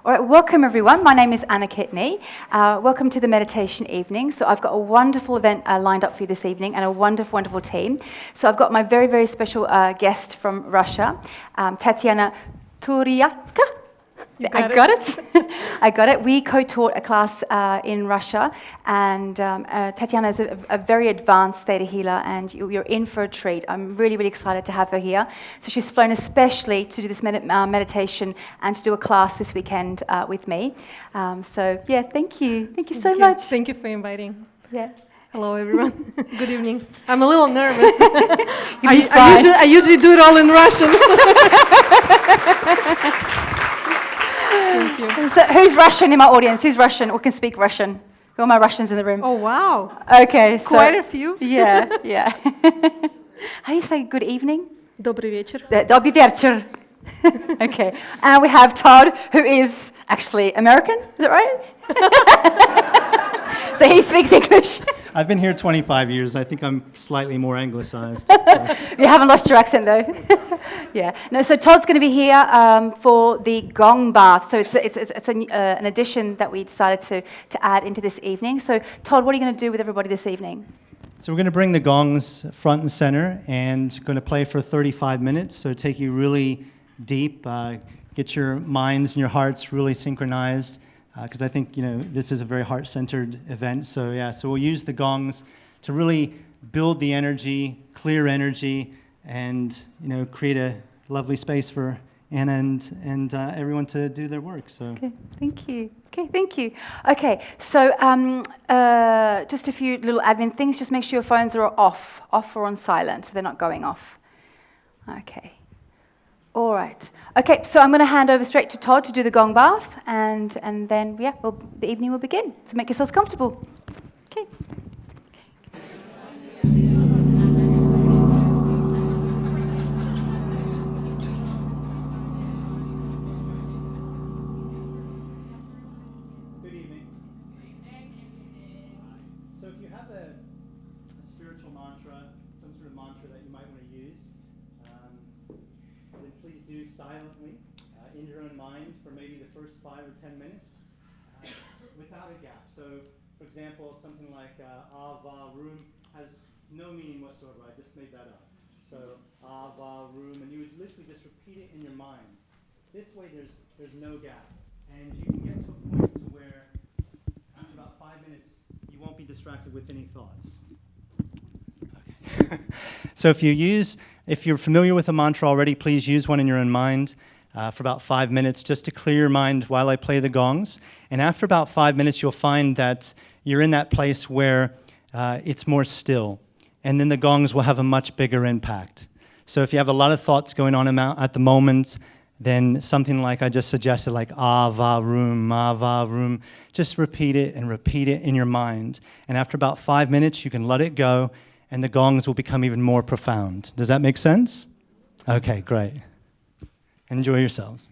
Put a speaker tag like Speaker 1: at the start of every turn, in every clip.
Speaker 1: All right, welcome everyone. My name is Anna Kitney. Welcome to the meditation evening. So I've got a wonderful event lined up for you this evening and a wonderful, wonderful team. So I've got my very, very special guest from Russia, Tatiana Turyatka. I got it. I got it. We co-taught a class in Russia, and Tatiana is a very advanced theta healer, and you're in for a treat. I'm really, really excited to have her here. So she's flown especially to do this meditation and to do a class this weekend with me. So yeah, thank you. Thank you so much.
Speaker 2: Thank you for inviting.
Speaker 1: Yeah.
Speaker 2: Hello, everyone. Good evening. I'm a little nervous.
Speaker 1: I
Speaker 2: usually do it all in Russian. Thank you.
Speaker 1: So who's Russian in my audience? Who's Russian or can speak Russian? Who are my Russians in the room?
Speaker 2: Oh, wow.
Speaker 1: Okay. So,
Speaker 2: quite a few.
Speaker 1: Yeah. How do you say good evening?
Speaker 2: Добрый вечер.
Speaker 1: Dobry вечер. Okay. And we have Todd, who is actually American. Is that right? So he speaks English.
Speaker 3: I've been here 25 years. I think I'm slightly more anglicized. So.
Speaker 1: You haven't lost your accent, though. Yeah. No. So Todd's going to be here for the Gong Bath. So it's an addition that we decided to add into this evening. So Todd, what are you going to do with everybody this evening?
Speaker 3: So we're going to bring the gongs front and center and going to play for 35 minutes. So take you really deep, get your minds and your hearts really synchronized. Because I think, this is a very heart-centered event. So we'll use the gongs to really build the energy, clear energy, and, create a lovely space for Anna and everyone to do their work. So.
Speaker 1: Okay, thank you. Okay, so just a few little admin things. Just make sure your phones are off or on silent, so they're not going off. Okay. All right. Okay, so I'm going to hand over straight to Todd to do the Gong Bath, and then, the evening will begin. So make yourselves comfortable. Okay.
Speaker 3: Good evening. So if you have a spiritual mantra, some sort of mantra that you might want to use, then please do silently in your own mind for maybe the first 5 or 10 minutes without a gap. So, for example, something like Ava Room has no meaning whatsoever. I just made that up. So Ava Room, and you would literally just repeat it in your mind. This way, there's no gap, and you can get to a point to where after about 5 minutes, you won't be distracted with any thoughts. Okay. So if you're familiar with a mantra already, please use one in your own mind for about 5 minutes just to clear your mind while I play the gongs. And after about 5 minutes, you'll find that you're in that place where it's more still. And then the gongs will have a much bigger impact. So if you have a lot of thoughts going on at the moment, then something like I just suggested, like Ava Room, just repeat it in your mind. And after about 5 minutes, you can let it go, and the gongs will become even more profound. Does that make sense? Okay, great. Enjoy yourselves.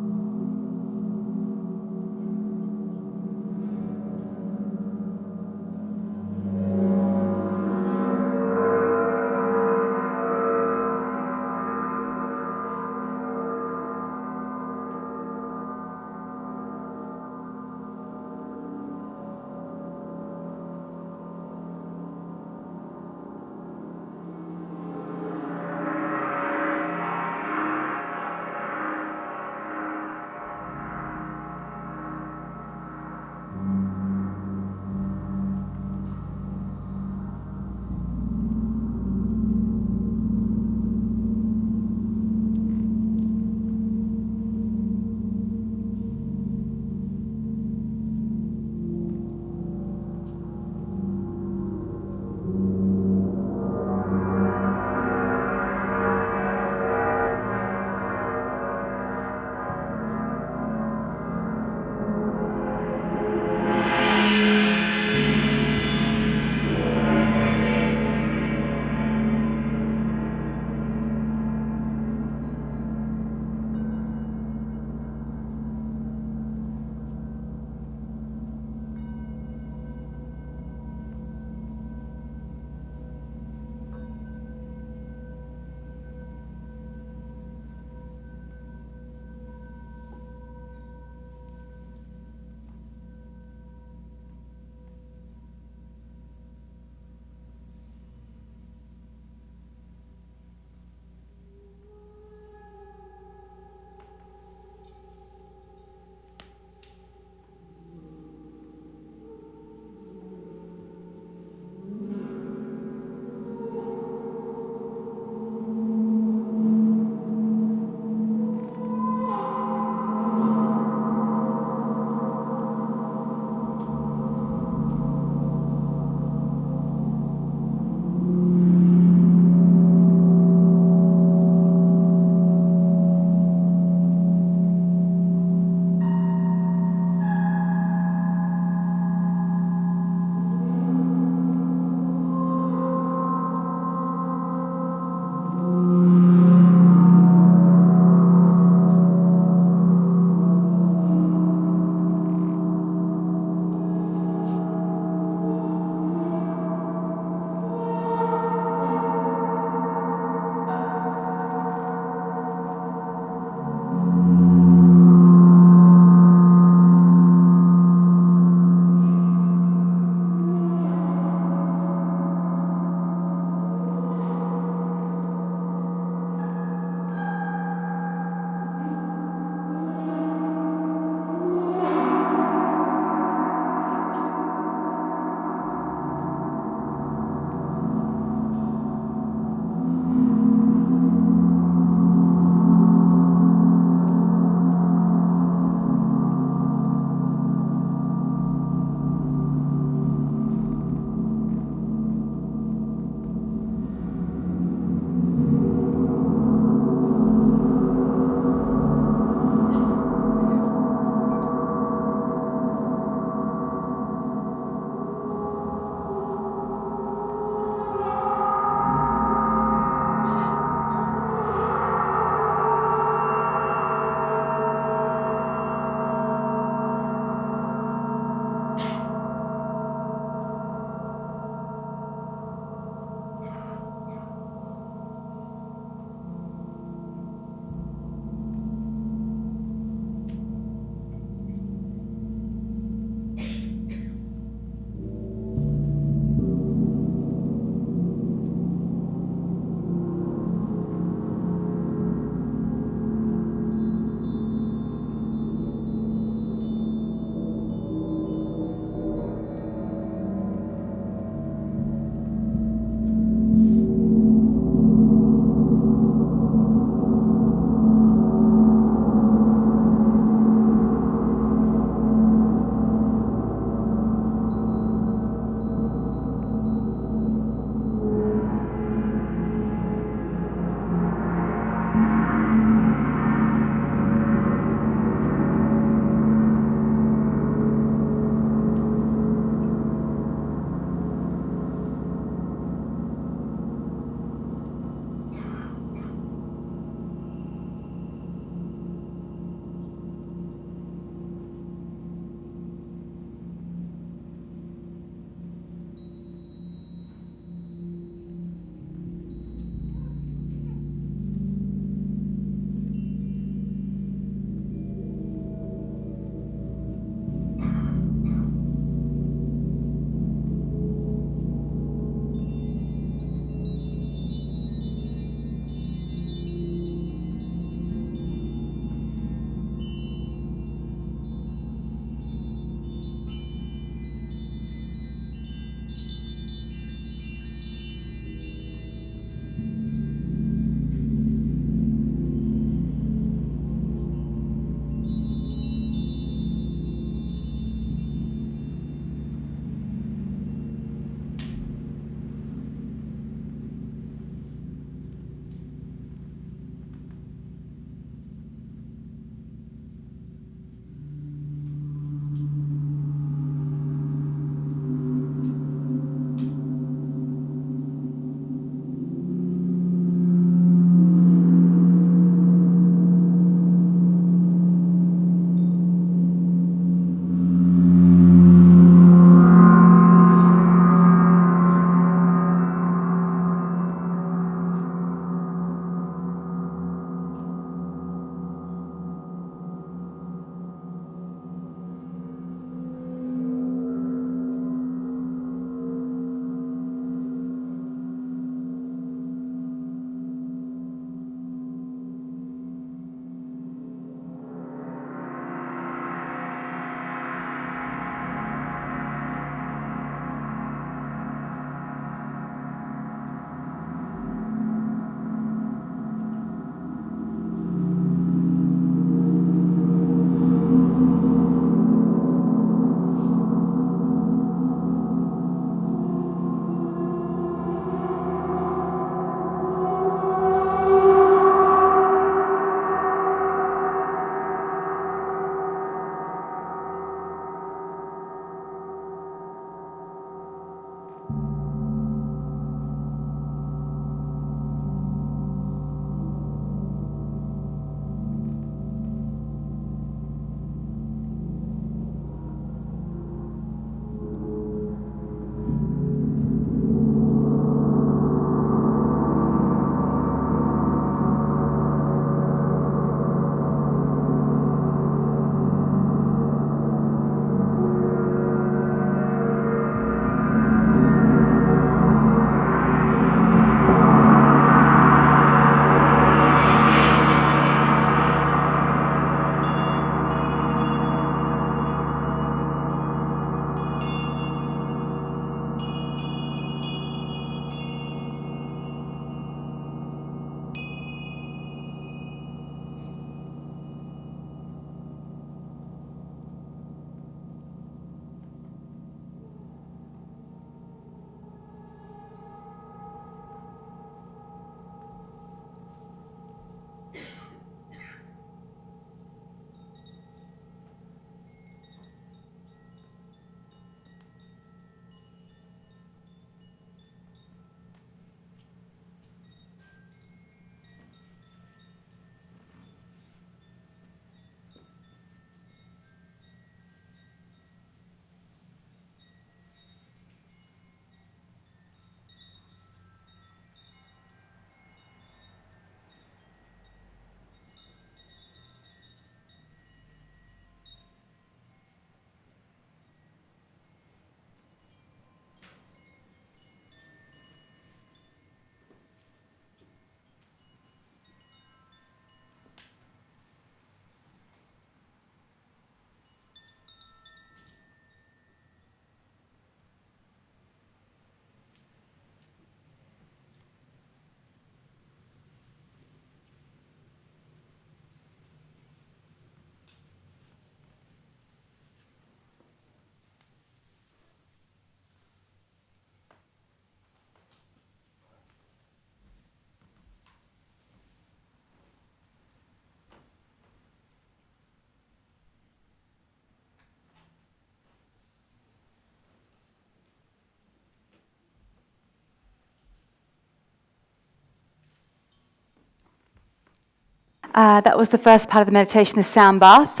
Speaker 1: That was the first part of the meditation, the sound bath.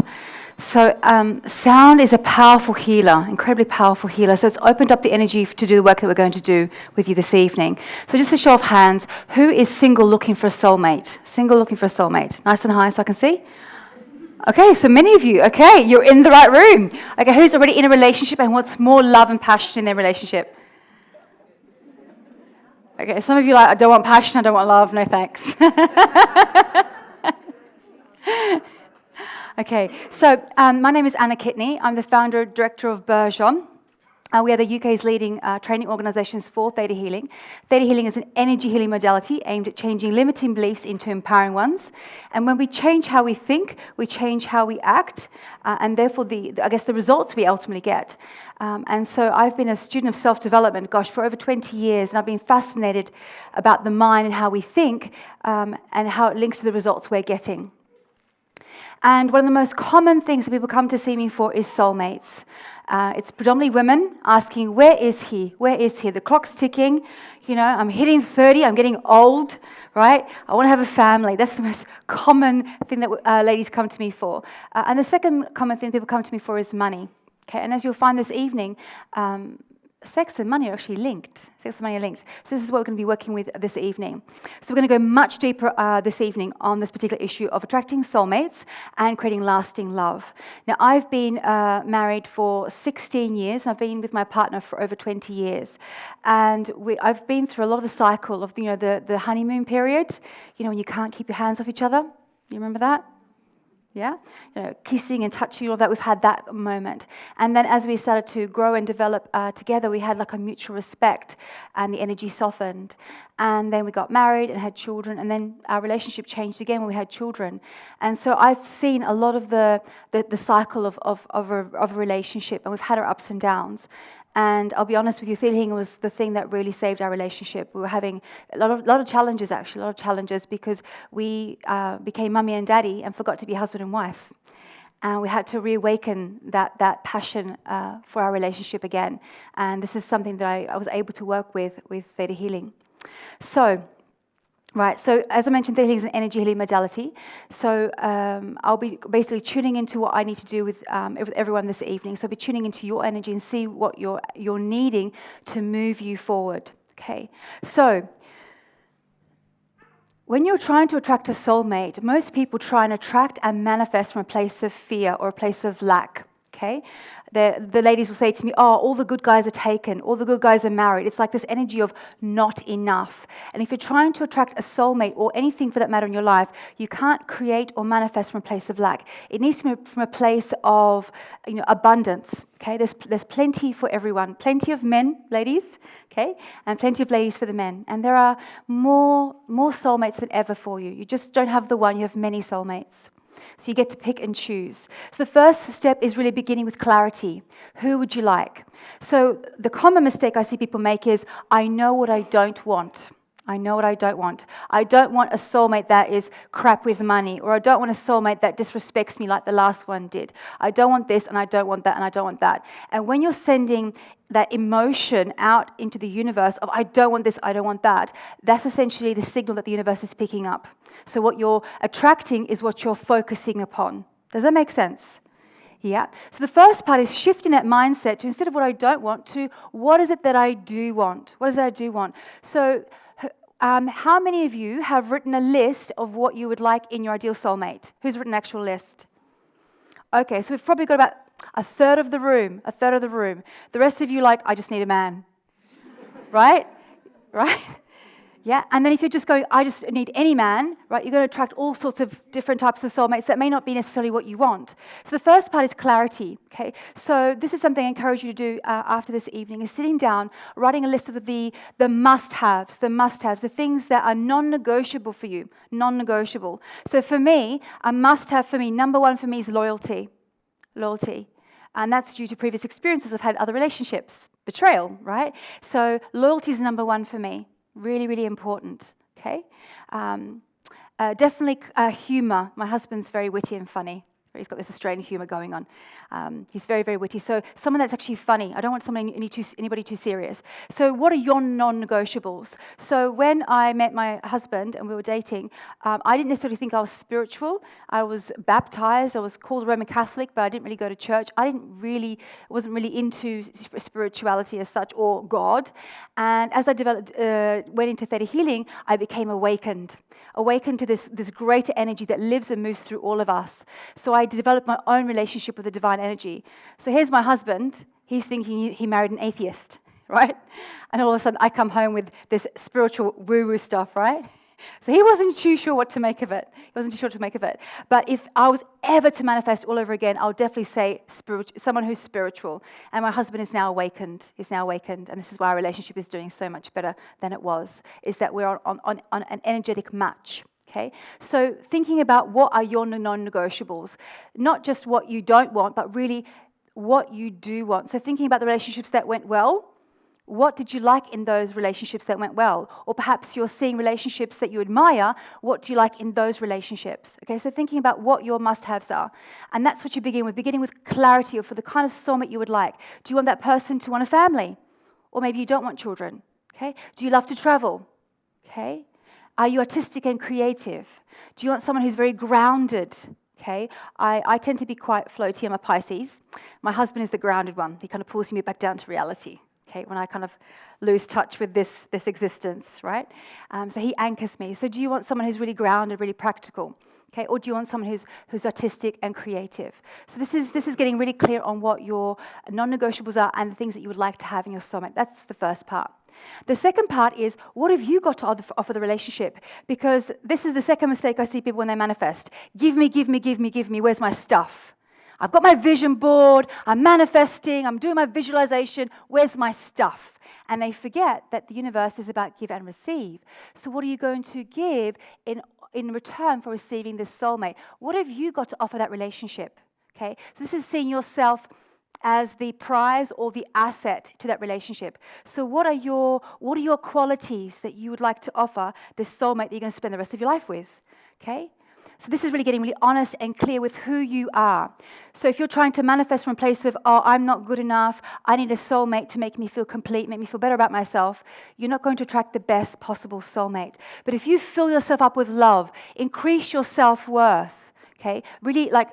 Speaker 1: So sound is a powerful healer, incredibly powerful healer. So it's opened up the energy to do the work that we're going to do with you this evening. So just a show of hands, who is single looking for a soulmate? Single looking for a soulmate. Nice and high so I can see. Okay, so many of you. Okay, you're in the right room. Okay, who's already in a relationship and wants more love and passion in their relationship? Okay, some of you are like, I don't want passion, I don't want love, no thanks. Okay, so my name is Anna Kitney. I'm the founder and director of Burgeon. We are the UK's leading training organisations for Theta Healing. Theta Healing is an energy healing modality aimed at changing limiting beliefs into empowering ones. And when we change how we think, we change how we act, and therefore the results we ultimately get. And so I've been a student of self-development, for over 20 years, and I've been fascinated about the mind and how we think, and how it links to the results we're getting. And one of the most common things that people come to see me for is soulmates. It's predominantly women asking, where is he? Where is he? The clock's ticking. I'm hitting 30. I'm getting old, right? I want to have a family. That's the most common thing that ladies come to me for. And the second common thing people come to me for is money. Okay, and as you'll find this evening, sex and money are actually linked. Sex and money are linked. So this is what we're going to be working with this evening. So we're going to go much deeper this evening on this particular issue of attracting soulmates and creating lasting love. Now, I've been married for 16 years, and I've been with my partner for over 20 years. And I've been through a lot of the cycle of the honeymoon period. When you can't keep your hands off each other. You remember that? Yeah, kissing and touching, all of that, we've had that moment. And then as we started to grow and develop together, we had like a mutual respect and the energy softened. And then we got married and had children, and then our relationship changed again when we had children. And so I've seen a lot of the cycle of a relationship, and we've had our ups and downs. And I'll be honest with you, healing was the thing that really saved our relationship. We were having a lot of challenges, because we became mummy and daddy and forgot to be husband and wife. And we had to reawaken that passion for our relationship again. And this is something that I was able to work with Theta Healing. So as I mentioned, Theta Healing is an energy healing modality. So I'll be basically tuning into what I need to do with everyone this evening. So I'll be tuning into your energy and see what you're needing to move you forward. Okay. So when you're trying to attract a soulmate, most people try and attract and manifest from a place of fear or a place of lack. Okay. The ladies will say to me, all the good guys are taken, all the good guys are married. It's like this energy of not enough. And if you're trying to attract a soulmate or anything for that matter in your life, you can't create or manifest from a place of lack. It needs to be from a place of abundance. Okay, there's plenty for everyone, plenty of men, ladies, okay, and plenty of ladies for the men. And there are more soulmates than ever for you. You just don't have the one, you have many soulmates. So you get to pick and choose. So the first step is really beginning with clarity. Who would you like? So the common mistake I see people make is, I know what I don't want. I know what I don't want. I don't want a soulmate that is crap with money, or I don't want a soulmate that disrespects me like the last one did. I don't want this, and I don't want that, and I don't want that. And when you're sending that emotion out into the universe of, I don't want this, I don't want that, that's essentially the signal that the universe is picking up. So what you're attracting is what you're focusing upon. Does that make sense? Yeah. So the first part is shifting that mindset to, instead of what I don't want, to what is it that I do want? What is it I do want? So how many of you have written a list of what you would like in your ideal soulmate? Who's written an actual list? Okay, so we've probably got about a third of the room. The rest of you I just need a man. Right? Yeah, and then if you're just going, I just need any man, right, you're going to attract all sorts of different types of soulmates that may not be necessarily what you want. So the first part is clarity, okay? So this is something I encourage you to do after this evening, is sitting down, writing a list of the must-haves, the things that are non-negotiable for you, non-negotiable. So for me, a must-have for me, number one for me is loyalty. And that's due to previous experiences. I've had other relationships, betrayal, right? So loyalty is number one for me. Really, really important, okay? Definitely humor. My husband's very witty and funny. He's got this Australian humour going on. He's very, very witty. So someone that's actually funny. I don't want anybody too serious. So what are your non-negotiables? So when I met my husband and we were dating, I didn't necessarily think I was spiritual. I was baptized. I was called a Roman Catholic, but I didn't really go to church. Wasn't really into spirituality as such or God. And as I went into theta healing, I became awakened to this greater energy that lives and moves through all of us. So I developed my own relationship with the divine energy. So here's my husband. He's thinking he married an atheist, right? And all of a sudden I come home with this spiritual woo-woo stuff, right? So he wasn't too sure what to make of it. But if I was ever to manifest all over again, I would definitely say someone who's spiritual. And my husband is now awakened. And this is why our relationship is doing so much better than it was, is that we're on an energetic match. Okay? So thinking about what are your non-negotiables, not just what you don't want, but really what you do want. So thinking about the relationships that went well, what did you like in those relationships that went well? Or perhaps you're seeing relationships that you admire. What do you like in those relationships? Okay, so thinking about what your must-haves are. And that's what you begin with. Beginning with clarity for the kind of soulmate you would like. Do you want that person to want a family? Or maybe you don't want children. Okay? Do you love to travel? Okay? Are you artistic and creative? Do you want someone who's very grounded? Okay, I tend to be quite floaty. I'm a Pisces. My husband is the grounded one. He kind of pulls me back down to reality. Okay, when I kind of lose touch with this existence, right? So he anchors me. So do you want someone who's really grounded, really practical? Okay, or do you want someone who's artistic and creative? So this is getting really clear on what your non-negotiables are and the things that you would like to have in your soulmate. That's the first part. The second part is, what have you got to offer the relationship? Because this is the second mistake I see people when they manifest. Give me, where's my stuff? I've got my vision board, I'm manifesting, I'm doing my visualization, where's my stuff? And they forget that the universe is about give and receive. So what are you going to give in return for receiving this soulmate? What have you got to offer that relationship? Okay, so this is seeing yourself as the prize or the asset to that relationship. So what are your qualities that you would like to offer this soulmate that you're going to spend the rest of your life with? Okay? So this is really getting really honest and clear with who you are. So if you're trying to manifest from a place of, oh, I'm not good enough, I need a soulmate to make me feel complete, make me feel better about myself, you're not going to attract the best possible soulmate. But if you fill yourself up with love, increase your self-worth, okay? Really like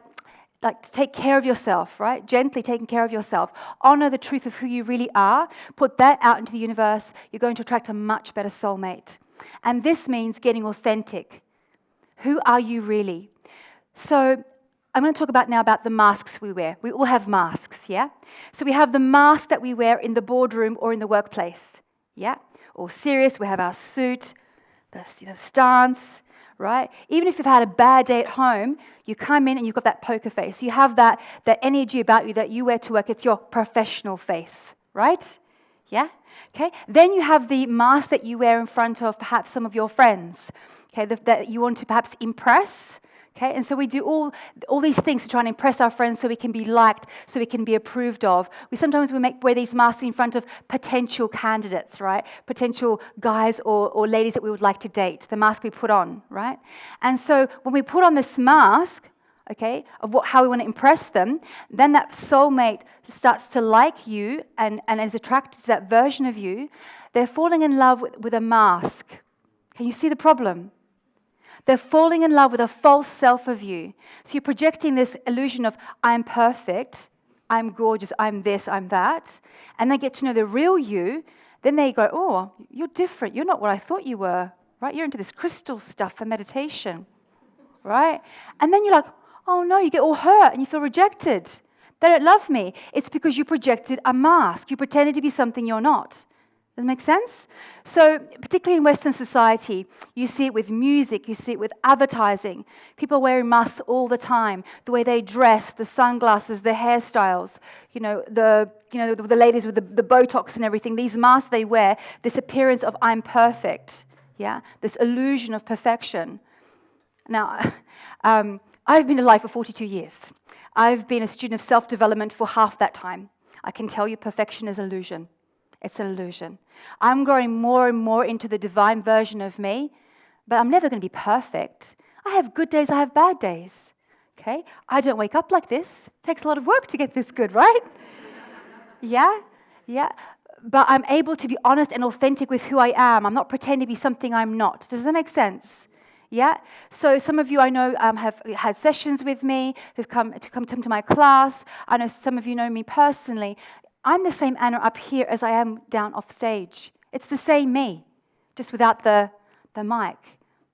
Speaker 1: to take care of yourself, right? Gently taking care of yourself. Honor the truth of who you really are. Put that out into the universe. You're going to attract a much better soulmate. And this means getting authentic. Who are you really? So I'm going to talk about now about the masks we wear. We all have masks, yeah? So we have the mask that we wear in the boardroom or in the workplace, yeah? Or serious, we have our suit, the stance, right? Even if you've had a bad day at home, you come in and you've got that poker face. You have that energy about you that you wear to work. It's your professional face, right? Yeah? Okay? Then you have the mask that you wear in front of perhaps some of your friends, okay, that you want to perhaps impress. Okay, and so we do all these things to try and impress our friends so we can be liked, so we can be approved of. Sometimes wear these masks in front of potential candidates, right? Potential guys or ladies that we would like to date, the mask we put on, right? And so when we put on this mask, okay, of how we want to impress them, then that soulmate starts to like you and is attracted to that version of you. They're falling in love with a mask. Can you see the problem? They're falling in love with a false self of you. So you're projecting this illusion of, I'm perfect, I'm gorgeous, I'm this, I'm that. And they get to know the real you. Then they go, oh, you're different. You're not what I thought you were, right? You're into this crystal stuff for meditation, right? And then you're like, oh no, you get all hurt and you feel rejected. They don't love me. It's because you projected a mask. You pretended to be something you're not. Does it make sense? So particularly in Western society, you see it with music, you see it with advertising. People are wearing masks all the time. The way they dress, the sunglasses, the hairstyles, the ladies with the Botox and everything, these masks they wear, this appearance of I'm perfect, yeah? This illusion of perfection. Now, I've been alive for 42 years. I've been a student of self-development for half that time. I can tell you perfection is illusion. It's an illusion. I'm growing more and more into the divine version of me, but I'm never going to be perfect. I have good days, I have bad days. Okay? I don't wake up like this. It takes a lot of work to get this good, right? Yeah? Yeah. But I'm able to be honest and authentic with who I am. I'm not pretending to be something I'm not. Does that make sense? Yeah? So some of you I know have had sessions with me, who've come to my class. I know some of you know me personally. I'm the same Anna up here as I am down off stage. It's the same me, just without the mic.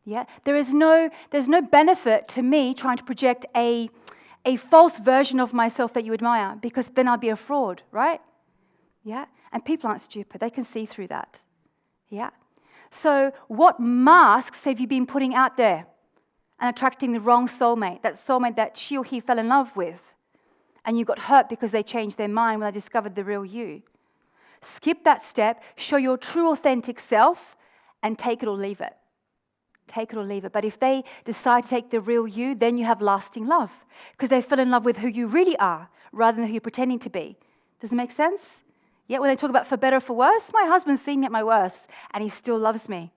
Speaker 1: Yeah? There's no benefit to me trying to project a false version of myself that you admire, because then I'd be a fraud, right? Yeah? And people aren't stupid. They can see through that. Yeah? So what masks have you been putting out there and attracting the wrong soulmate, that soulmate that she or he fell in love with, and you got hurt because they changed their mind when they discovered the real you? Skip that step, show your true authentic self, and take it or leave it. Take it or leave it. But if they decide to take the real you, then you have lasting love, because they fell in love with who you really are rather than who you're pretending to be. Does it make sense? Yeah, when they talk about for better or for worse, my husband's seen me at my worst, and he still loves me.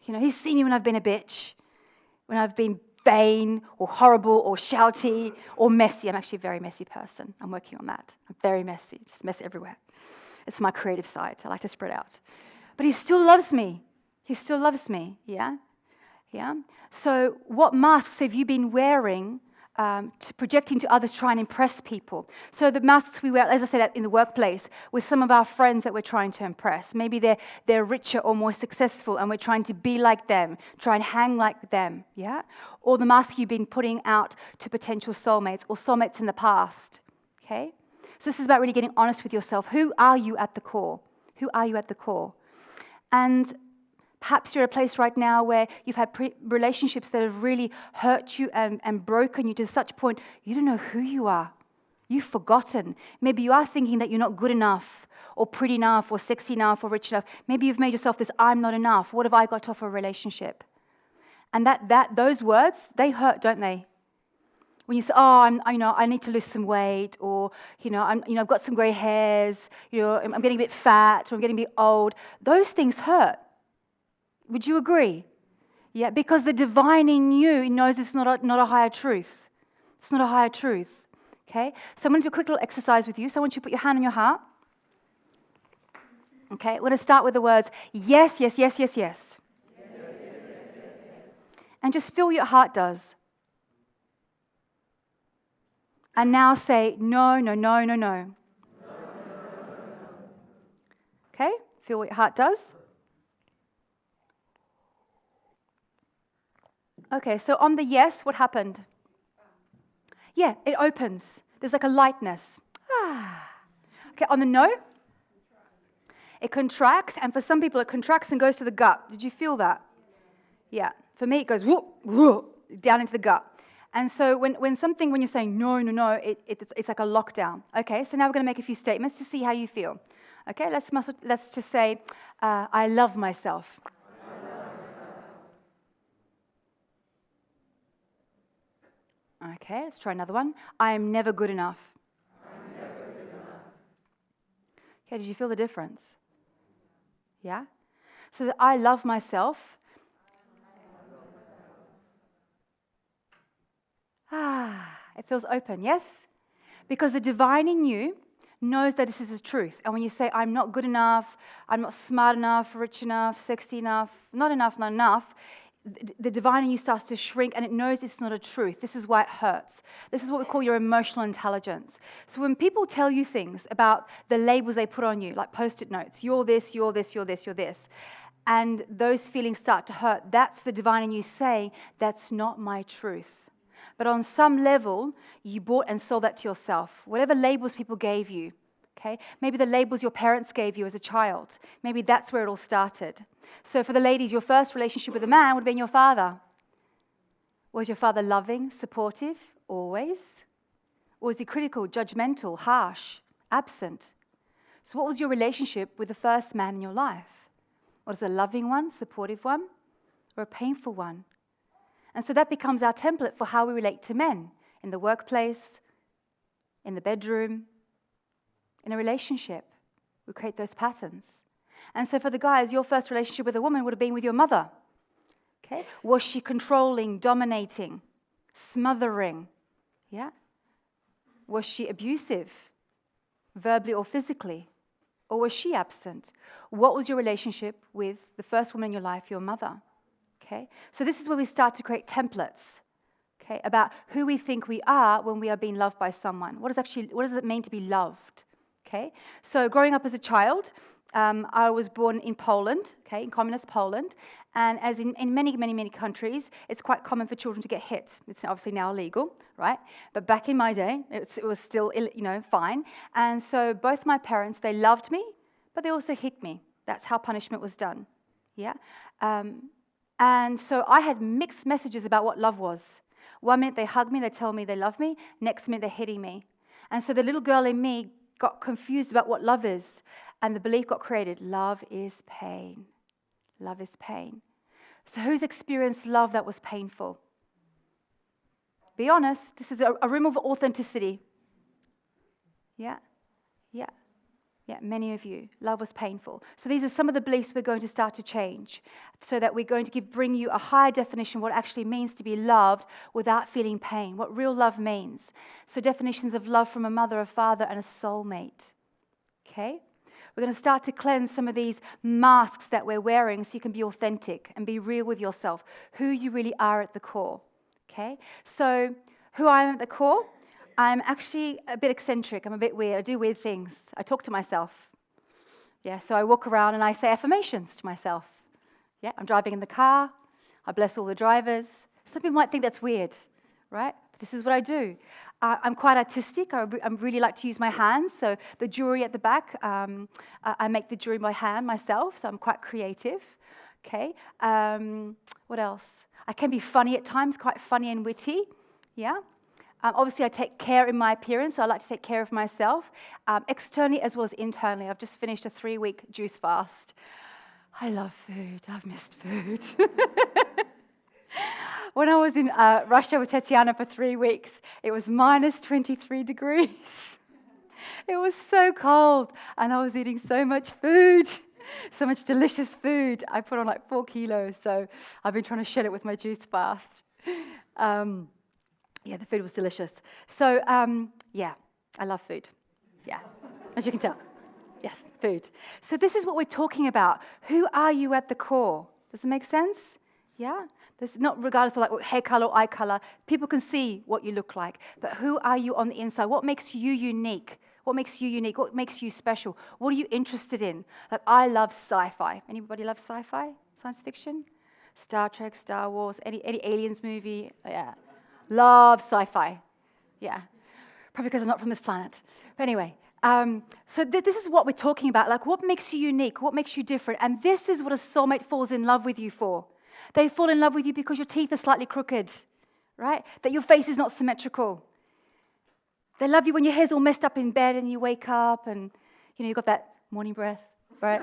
Speaker 1: You know, he's seen me when I've been a bitch, when I've been vain or horrible or shouty or messy. I'm actually a very messy person. I'm working on that. I'm very messy, just mess everywhere. It's my creative side. I like to spread out. But he still loves me. He still loves me, yeah? Yeah? So what masks have you been wearing to projecting to others, try and impress people? So the masks we wear, as I said, in the workplace, with some of our friends that we're trying to impress. Maybe they're richer or more successful, and we're trying to be like them, try and hang like them, yeah? Or the mask you've been putting out to potential soulmates or soulmates in the past, okay? So this is about really getting honest with yourself. Who are you at the core? Who are you at the core? And perhaps you're at a place right now where you've had relationships that have really hurt you and broken you to such a point you don't know who you are. You've forgotten. Maybe you are thinking that you're not good enough or pretty enough or sexy enough or rich enough. Maybe you've made yourself this, I'm not enough. What have I got to offer a relationship? And those words, they hurt, don't they? When you say, oh, I need to lose some weight, or I've got some grey hairs, I'm getting a bit fat, or I'm getting a bit old. Those things hurt. Would you agree? Yeah, because the divine in you knows it's not a higher truth. It's not a higher truth. Okay? So I'm going to do a quick little exercise with you. So I want you to put your hand on your heart. Okay? We're going to start with the words, yes, yes, yes, yes, yes. Yes, yes, yes, yes, yes. And just feel what your heart does. And now say, no, no, no, no, no. Okay? Feel what your heart does. Okay, so on the yes, what happened? Yeah, it opens. There's like a lightness. Okay, on the no? It contracts, and for some people it contracts and goes to the gut. Did you feel that? Yeah. For me, it goes whoop, whoop, down into the gut. And so when you're saying no, no, no, it's like a lockdown. Okay, so now we're going to make a few statements to see how you feel. Okay, let's just say, I love myself. Okay, let's try another one. I am never good enough. Okay, did you feel the difference? Yeah? So that I love myself. It feels open, yes? Because the divine in you knows that this is the truth. And when you say, I'm not good enough, I'm not smart enough, rich enough, sexy enough, not enough, the divine in you starts to shrink, and it knows it's not a truth. This is why it hurts. This is what we call your emotional intelligence. So when people tell you things about the labels they put on you, like Post-it notes, you're this, you're this, you're this, you're this, and those feelings start to hurt, that's the divine in you saying, that's not my truth. But on some level, you bought and sold that to yourself. Whatever labels people gave you, okay? Maybe the labels your parents gave you as a child. Maybe that's where it all started. So for the ladies, your first relationship with a man would have been your father. Was your father loving, supportive, always? Or was he critical, judgmental, harsh, absent? So what was your relationship with the first man in your life? Was it a loving one, supportive one, or a painful one? And so that becomes our template for how we relate to men in the workplace, in the bedroom, in a relationship. We create those patterns. And so for the guys, your first relationship with a woman would have been with your mother. Okay? Was she controlling, dominating, smothering? Yeah? Was she abusive, verbally or physically? Or was she absent? What was your relationship with the first woman in your life, your mother? Okay? So this is where we start to create templates, okay, about who we think we are when we are being loved by someone. What does it mean to be loved? Okay? So growing up as a child, I was born in Poland, okay, in communist Poland, and as in many, many, many countries, it's quite common for children to get hit. It's obviously now illegal, right? But back in my day, it was still, fine. And so both my parents, they loved me, but they also hit me. That's how punishment was done, yeah? And so I had mixed messages about what love was. 1 minute they hug me, they tell me they love me. Next minute they're hitting me. And so the little girl in me got confused about what love is. And the belief got created, love is pain. Love is pain. So who's experienced love that was painful? Be honest, this is a room of authenticity. Yeah, many of you. Love was painful. So these are some of the beliefs we're going to start to change so that we're going to bring you a higher definition of what it actually means to be loved without feeling pain, what real love means. So definitions of love from a mother, a father, and a soulmate. Okay? We're going to start to cleanse some of these masks that we're wearing so you can be authentic and be real with yourself, who you really are at the core. Okay? So who I am at the core, I'm actually a bit eccentric. I'm a bit weird. I do weird things. I talk to myself. Yeah, so I walk around and I say affirmations to myself. Yeah, I'm driving in the car. I bless all the drivers. Some people might think that's weird, right? But this is what I do. I'm quite artistic. I really like to use my hands. So the jewelry at the back, I make the jewelry by hand myself. So I'm quite creative. Okay. What else? I can be funny at times, quite funny and witty. Yeah. Obviously, I take care in my appearance, so I like to take care of myself, externally as well as internally. I've just finished a 3-week juice fast. I love food. I've missed food. When I was in Russia with Tatiana for 3 weeks, it was minus 23 degrees. It was so cold, and I was eating so much food, so much delicious food. I put on like 4 kilos, so I've been trying to shed it with my juice fast. Yeah, the food was delicious. So, yeah, I love food. Yeah, as you can tell. Yes, food. So this is what we're talking about. Who are you at the core? Does it make sense? Yeah? There's not regardless of like hair color or eye color. People can see what you look like. But who are you on the inside? What makes you unique? What makes you unique? What makes you special? What are you interested in? Like, I love sci-fi. Anybody love sci-fi? Science fiction? Star Trek, Star Wars, any aliens movie? Yeah. Love sci-fi. Yeah. Probably because I'm not from this planet. But anyway, so this is what we're talking about. Like, what makes you unique? What makes you different? And this is what a soulmate falls in love with you for. They fall in love with you because your teeth are slightly crooked, right? That your face is not symmetrical. They love you when your hair's all messed up in bed and you wake up and, you've got that morning breath, right?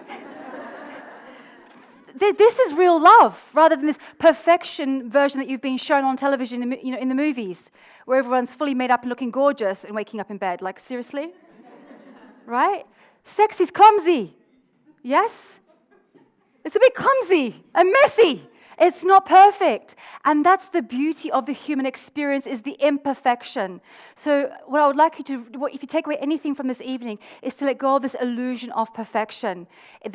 Speaker 1: This is real love, rather than this perfection version that you've been shown on television, in the movies, where everyone's fully made up and looking gorgeous and waking up in bed. Like, seriously? Right? Sex is clumsy. Yes? It's a bit clumsy and messy. It's not perfect. And that's the beauty of the human experience, is the imperfection. So what I would like you to, if you take away anything from this evening, is to let go of this illusion of perfection. It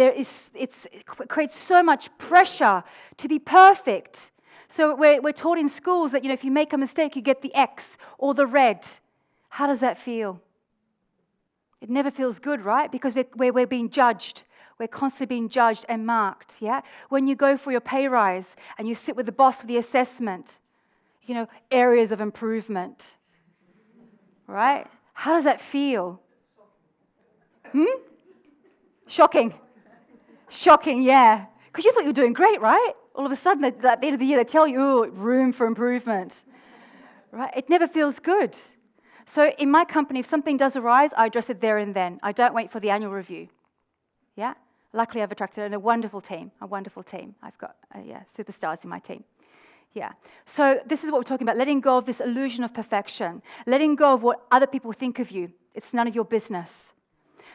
Speaker 1: creates so much pressure to be perfect. So we're taught in schools that, if you make a mistake, you get the X or the red. How does that feel? It never feels good, right? Because we're being judged. We're constantly being judged and marked, yeah? When you go for your pay rise and you sit with the boss for the assessment, areas of improvement, right? How does that feel? Shocking. Shocking, yeah. Because you thought you were doing great, right? All of a sudden, at the end of the year, they tell you, room for improvement, right? It never feels good. So in my company, if something does arise, I address it there and then. I don't wait for the annual review, yeah? Luckily, I've attracted a wonderful team. I've got, superstars in my team. Yeah. So this is what we're talking about, letting go of this illusion of perfection, letting go of what other people think of you. It's none of your business.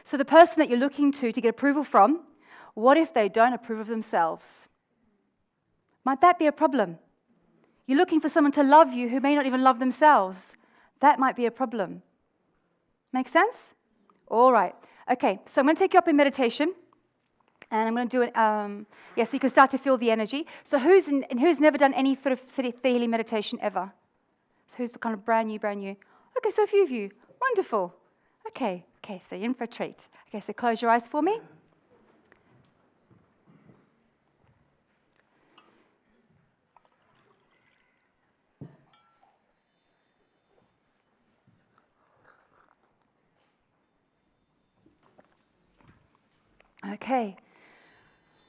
Speaker 1: So the person that you're looking to get approval from, what if they don't approve of themselves? Might that be a problem? You're looking for someone to love you who may not even love themselves. that might be a problem. Make sense? All right. Okay, so I'm going to take you up in meditation. And I'm going to do it, so you can start to feel the energy. So who's never done any sort of healing meditation ever? So who's the kind of brand new? Okay, so a few of you. Wonderful. Okay, so you're in for a treat. Okay, so close your eyes for me.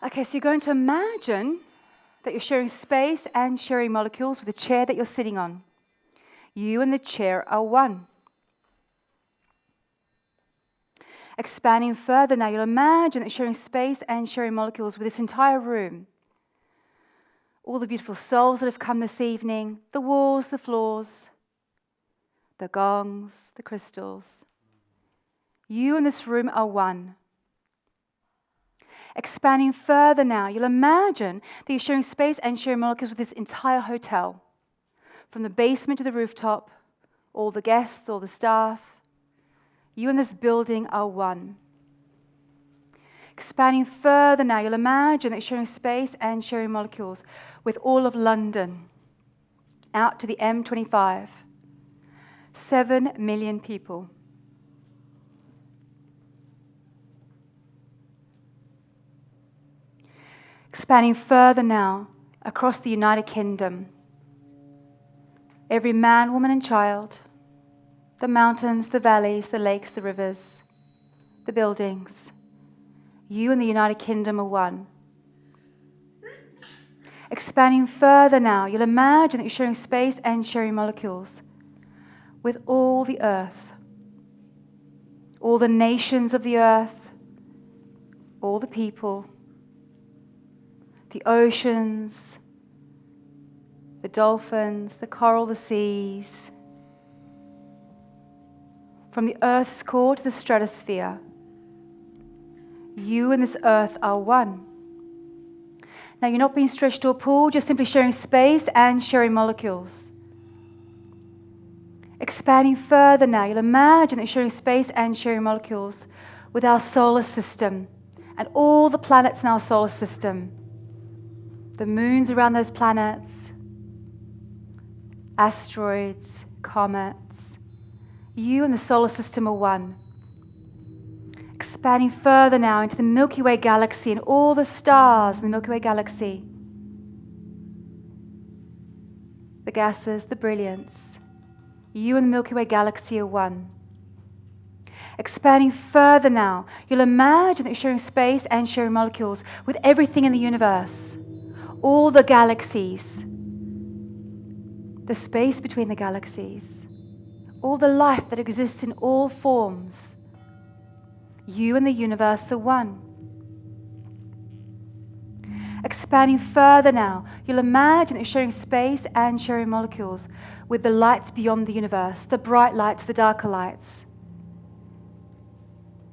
Speaker 1: Okay, so you're going to imagine that you're sharing space and sharing molecules with the chair that you're sitting on. You and the chair are one. Expanding further now, you'll imagine that you're sharing space and sharing molecules with this entire room. All the beautiful souls that have come this evening, the walls, the floors, the gongs, the crystals. You and this room are one. Expanding further now, you'll imagine that you're sharing space and sharing molecules with this entire hotel. From the basement to the rooftop, all the guests, all the staff. You and this building are one. Expanding further now, you'll imagine that you're sharing space and sharing molecules with all of London, out to the M25. 7 million people. Expanding further now across the United Kingdom. Every man, woman, and child, the mountains, the valleys, the lakes, the rivers, the buildings. You and the United Kingdom are one. Expanding further now, you'll imagine that you're sharing space and sharing molecules with all the earth, all the nations of the earth, all the people, the oceans, the dolphins, the coral, the seas, from the earth's core to the stratosphere. You and this earth are one. Now you're not being stretched or pulled, you're simply sharing space and sharing molecules. Expanding further now, you'll imagine that you're sharing space and sharing molecules with our solar system and all the planets in our solar system. The moons around those planets, asteroids, comets. You and the solar system are one. Expanding further now into the Milky Way galaxy and all the stars in the Milky Way galaxy. The gases, the brilliance. You and the Milky Way galaxy are one. Expanding further now, you'll imagine that you're sharing space and sharing molecules with everything in the universe. All the galaxies, the space between the galaxies, all the life that exists in all forms. You and the universe are one. Expanding further now, you'll imagine that you're sharing space and sharing molecules with the lights beyond the universe, the bright lights, the darker lights.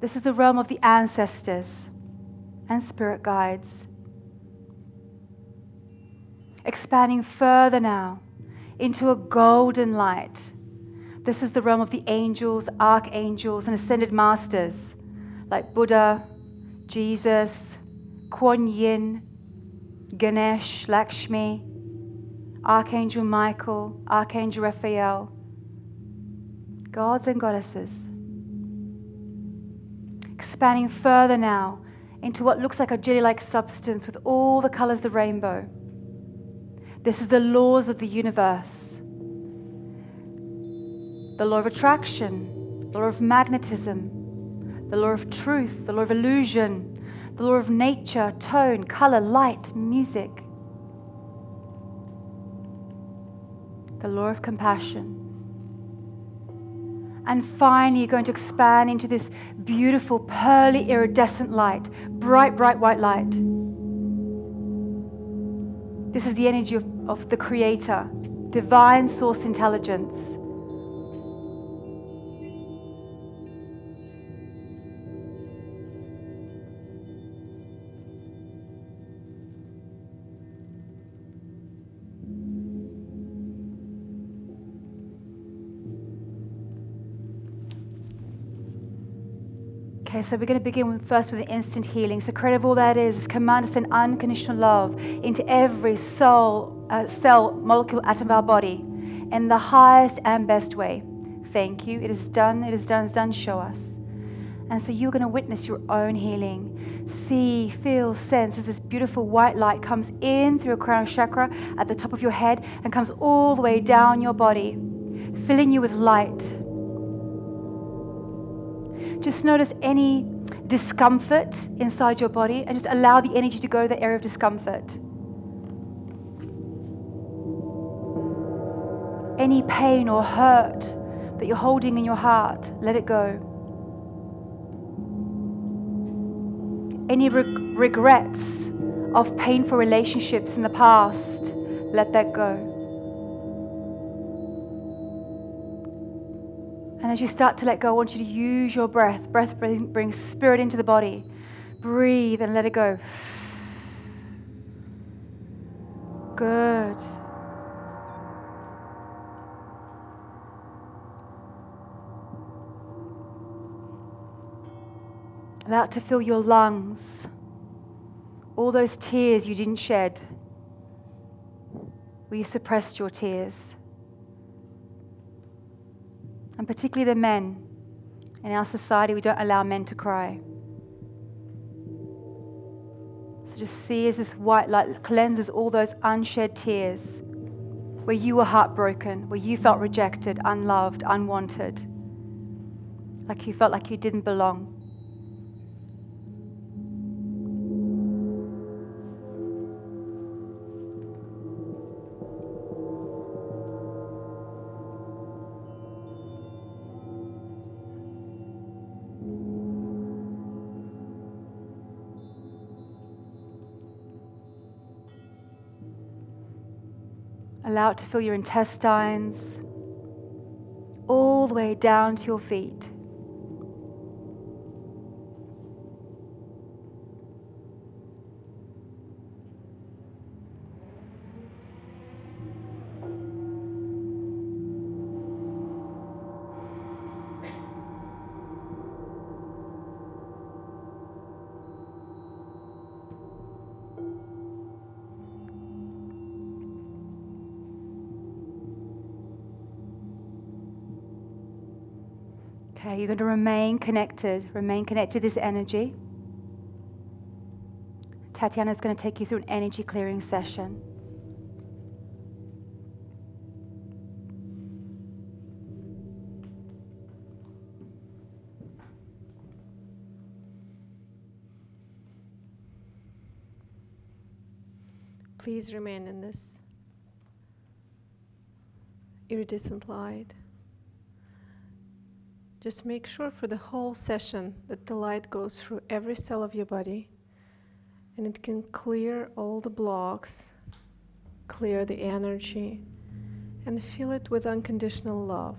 Speaker 1: This is the realm of the ancestors and spirit guides. Expanding further now into a golden light. This is the realm of the angels, archangels, and ascended masters like Buddha, Jesus, Kuan Yin, Ganesh, Lakshmi, Archangel Michael, Archangel Raphael, gods and goddesses. Expanding further now into what looks like a jelly-like substance with all the colors of the rainbow. This is the laws of the universe. The law of attraction, the law of magnetism, the law of truth, the law of illusion, the law of nature, tone, color, light, music. The law of compassion. And finally, you're going to expand into this beautiful, pearly, iridescent light, bright, bright white light. This is the energy of the Creator, divine source intelligence. Okay, so we're going to begin first with the instant healing. So creative, all that is command to send unconditional love into every soul, cell, molecule, atom of our body in the highest and best way. Thank you. It is done. It is done. It's done. Show us. And so you're going to witness your own healing. See, feel, sense as this beautiful white light comes in through your crown chakra at the top of your head and comes all the way down your body, filling you with light. Just notice any discomfort inside your body and just allow the energy to go to the area of discomfort. Any pain or hurt that you're holding in your heart, let it go. Any regrets of painful relationships in the past, let that go. And as you start to let go, I want you to use your breath. Breath brings spirit into the body. Breathe and let it go. Good. Allow it to fill your lungs. All those tears you didn't shed, where you suppressed your tears. And particularly the men. In our society, we don't allow men to cry. So just see as this white light cleanses all those unshed tears, where you were heartbroken, where you felt rejected, unloved, unwanted, like you felt like you didn't belong. Allow it to fill your intestines, all the way down to your feet. Okay, you're going to remain connected to this energy. Tatiana's going to take you through an energy clearing session.
Speaker 2: Please remain in this iridescent light. Just make sure for the whole session that the light goes through every cell of your body and it can clear all the blocks, clear the energy, and fill it with unconditional love.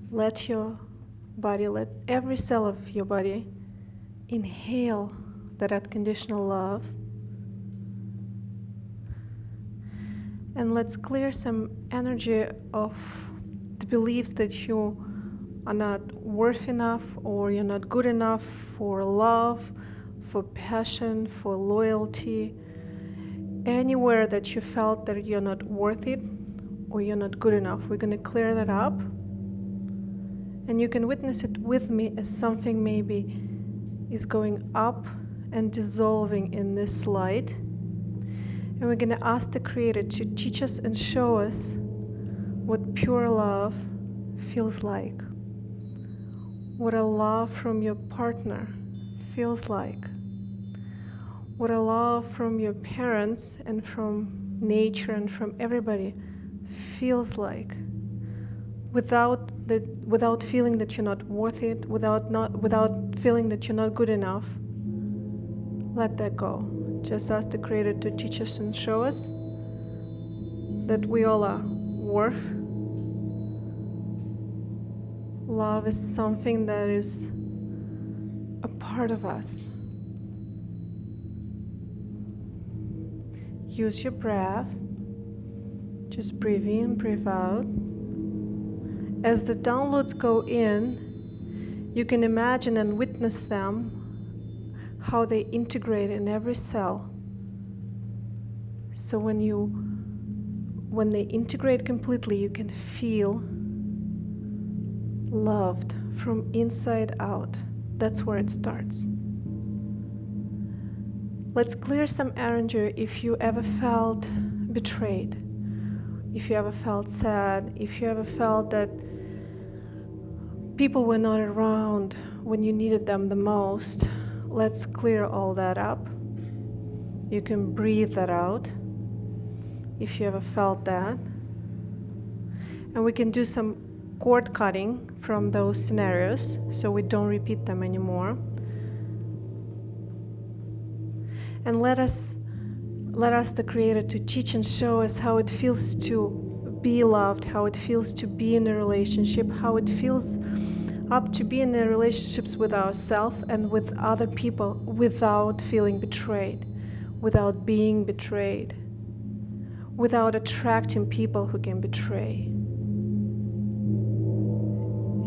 Speaker 2: Let your body, let every cell of your body inhale that unconditional love. And let's clear some energy of the beliefs that you are not worth enough, or you're not good enough for love, for passion, for loyalty. Anywhere that you felt that you're not worth it or you're not good enough, we're going to clear that up. And you can witness it with me as something maybe is going up and dissolving in this light. And we're going to ask the Creator to teach us and show us what pure love feels like. What a love from your partner feels like. What a love from your parents and from nature and from everybody feels like. Without feeling that you're not worth it, without feeling that you're not good enough, let that go. Just ask the Creator to teach us and show us that we all are worth. Love is something that is a part of us. Use your breath. Just breathe in, breathe out. As the downloads go in, You can imagine and witness them, how they integrate in every cell. So when they integrate completely, you can feel loved from inside out. That's where it starts. Let's clear some energy if you ever felt betrayed, if you ever felt sad, if you ever felt that people were not around when you needed them the most. Let's clear all that up. You can breathe that out if you ever felt that. And we can do some cord cutting from those scenarios so we don't repeat them anymore. And let us, the Creator, to teach and show us how it feels to be loved, how it feels to be in a relationship, how it feels up to be in the relationships with ourselves and with other people without feeling betrayed, without being betrayed, without attracting people who can betray.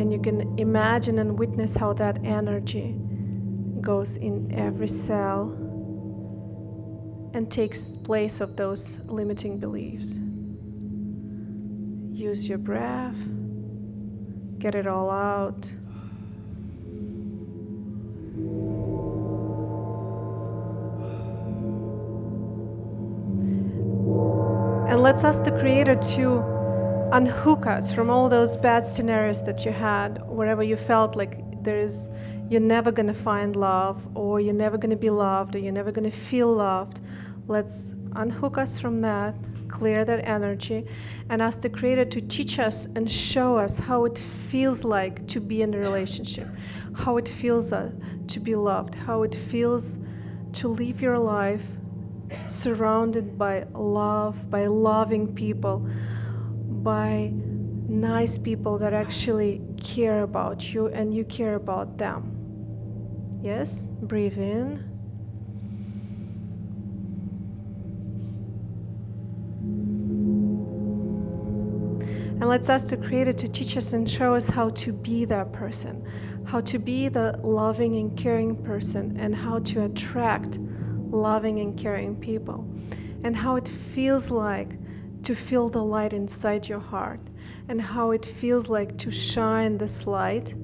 Speaker 2: And you can imagine and witness how that energy goes in every cell and takes place of those limiting beliefs. Use your breath, get it all out. And let's ask the Creator to unhook us from all those bad scenarios that you had, wherever you felt like you're never going to find love, or you're never going to be loved, or you're never going to feel loved. Let's unhook us from that, clear that energy, and ask the Creator to teach us and show us how it feels like to be in a relationship, how it feels to be loved, how it feels to live your life surrounded by love, by loving people, by nice people that actually care about you and you care about them. Yes? Breathe in. And let's ask the Creator to teach us and show us how to be that person, how to be the loving and caring person, and how to attract loving and caring people, and how it feels like to feel the light inside your heart, and how it feels like to shine this light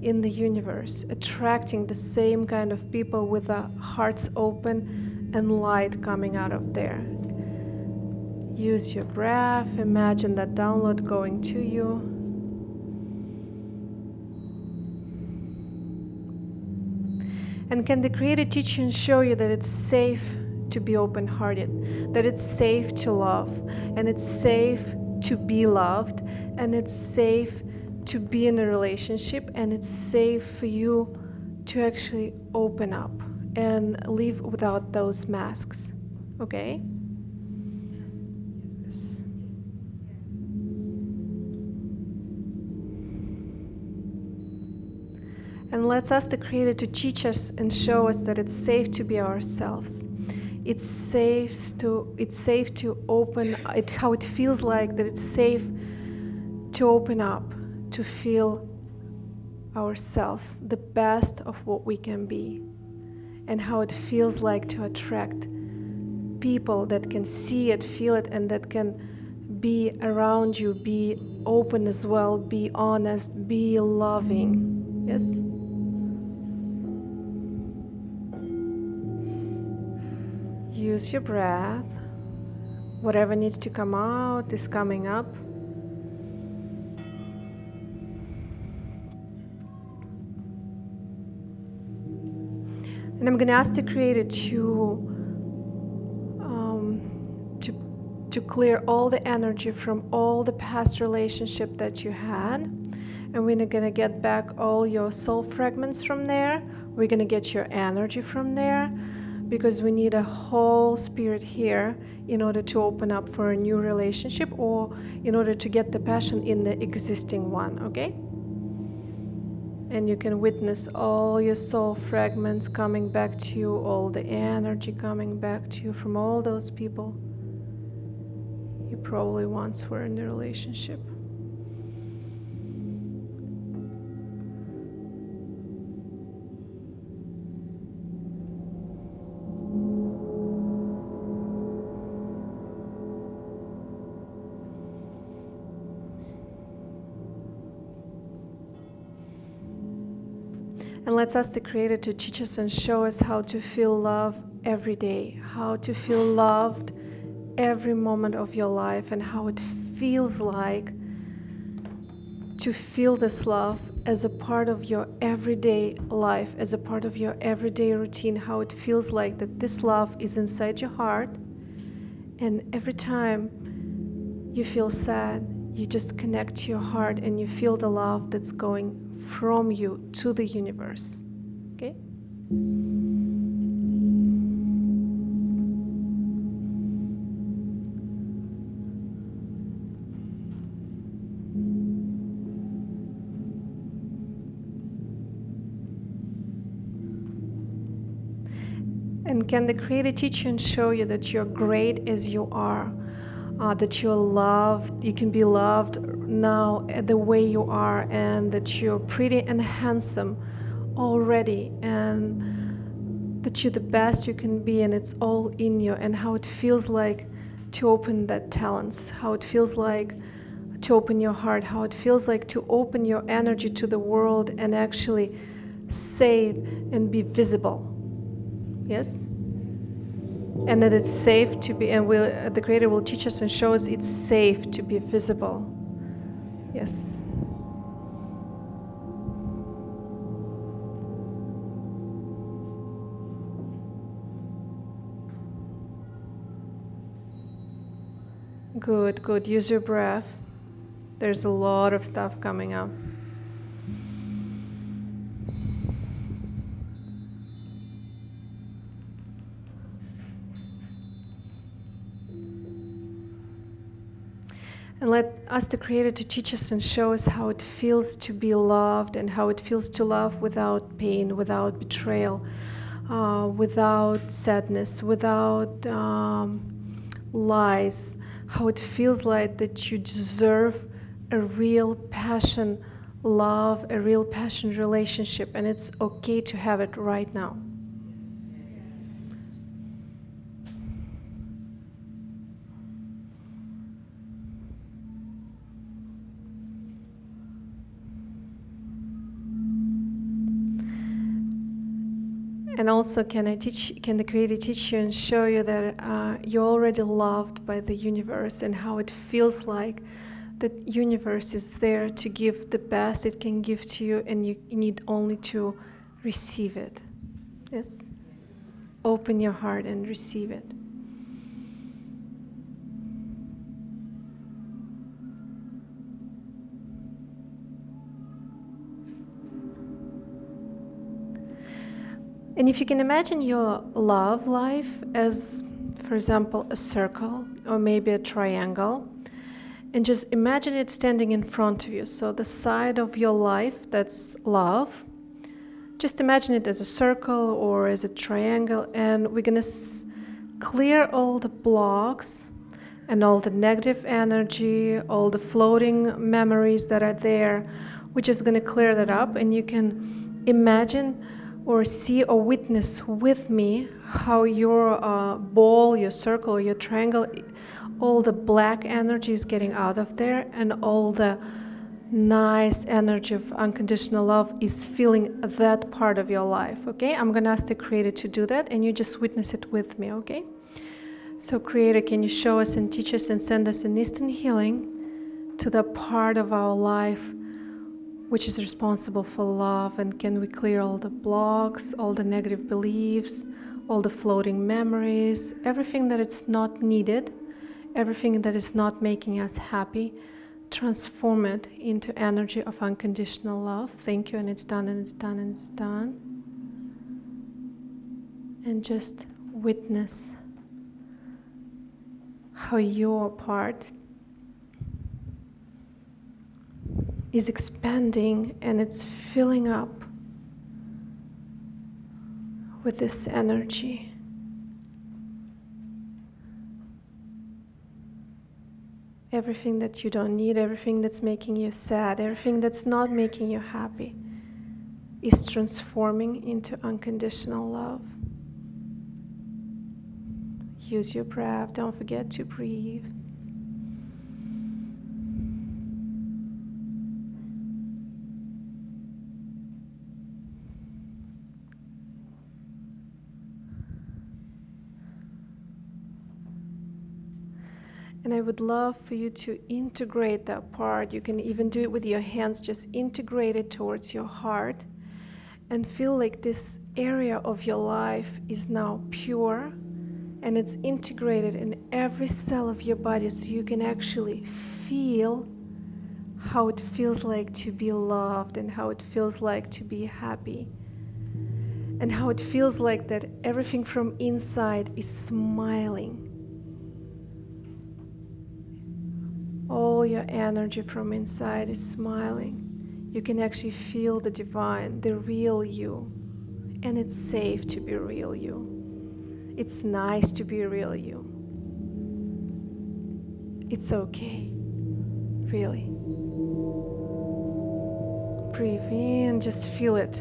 Speaker 2: in the universe, attracting the same kind of people with their hearts open and light coming out of there. Use your breath, imagine that download going to you. And can the Creator teach you and show you that it's safe to be open-hearted, that it's safe to love, and it's safe to be loved, and it's safe to be in a relationship, and it's safe for you to actually open up and live without those masks, okay? Yes. And let's ask the Creator to teach us and show us that it's safe to be ourselves. It's safe to open it, how it feels like that it's safe to open up, to feel ourselves, the best of what we can be, and how it feels like to attract people that can see it, feel it, and that can be around you, be open as well, be honest, be loving. Yes? Use your breath. Whatever needs to come out is coming up. And I'm going to ask the Creator to clear all the energy from all the past relationship that you had. And we're going to get back all your soul fragments from there. We're going to get your energy from there, because we need a whole spirit here in order to open up for a new relationship, or in order to get the passion in the existing one, okay? And you can witness all your soul fragments coming back to you, all the energy coming back to you from all those people you probably once were in a relationship. And let's ask the Creator to teach us and show us how to feel love every day, how to feel loved every moment of your life, and how it feels like to feel this love as a part of your everyday life, as a part of your everyday routine, how it feels like that this love is inside your heart, and every time you feel sad, you just connect to your heart and you feel the love that's going from you to the universe. Okay? And can the Creator teach you and show you that you're great as you are, that you're loved, you can be loved now the way you are, and that you're pretty and handsome already, and that you're the best you can be, and it's all in you, and how it feels like to open that talents, how it feels like to open your heart, how it feels like to open your energy to the world and actually say it and be visible. Yes? And that it's safe to be, and the Creator will teach us and show us it's safe to be visible. Yes. Good, good. Use your breath. There's a lot of stuff coming up. And let us, the Creator, to teach us and show us how it feels to be loved, and how it feels to love without pain, without betrayal, without sadness, without lies, how it feels like that you deserve a real passion, love, a real passion relationship, and it's okay to have it right now. And also, can the Creator teach you and show you that you're already loved by the universe, and how it feels like the universe is there to give the best it can give to you, and you need only to receive it. Yes? Open your heart and receive it. And if you can imagine your love life as, for example, a circle or maybe a triangle, and just imagine it standing in front of you. So the side of your life that's love, just imagine it as a circle or as a triangle, and we're going to clear all the blocks and all the negative energy, all the floating memories that are there. We're just going to clear that up, and you can imagine or see or witness with me how your ball, your circle, or your triangle, all the black energy is getting out of there, and all the nice energy of unconditional love is filling that part of your life. Okay, I'm going to ask the Creator to do that, and you just witness it with me. Okay, so Creator, can you show us and teach us and send us an instant healing to the part of our life which is responsible for love, and can we clear all the blocks, all the negative beliefs, all the floating memories, everything that is not needed, everything that is not making us happy, transform it into energy of unconditional love. Thank you, and it's done, and it's done, and it's done. And just witness how your part is expanding, and it's filling up with this energy. Everything that you don't need, everything that's making you sad, everything that's not making you happy is transforming into unconditional love. Use your breath. Don't forget to breathe. And I would love for you to integrate that part. You can even do it with your hands, just integrate it towards your heart and feel like this area of your life is now pure and it's integrated in every cell of your body, so you can actually feel how it feels like to be loved and how it feels like to be happy and how it feels like that everything from inside is smiling. All your energy from inside is smiling. You can actually feel the divine, the real you. And it's safe to be real you. It's nice to be real you. It's okay, really. Breathe in, just feel it.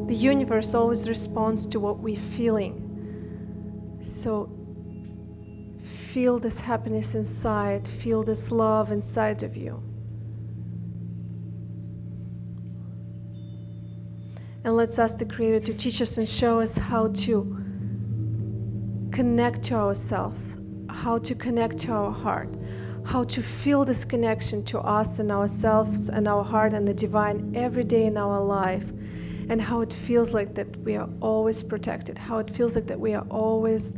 Speaker 2: The universe always responds to what we're feeling. So feel this happiness inside, feel this love inside of you. And let's ask the Creator to teach us and show us how to connect to ourselves, how to connect to our heart, how to feel this connection to us and ourselves and our heart and the divine every day in our life, and how it feels like that we are always protected, how it feels like that we are always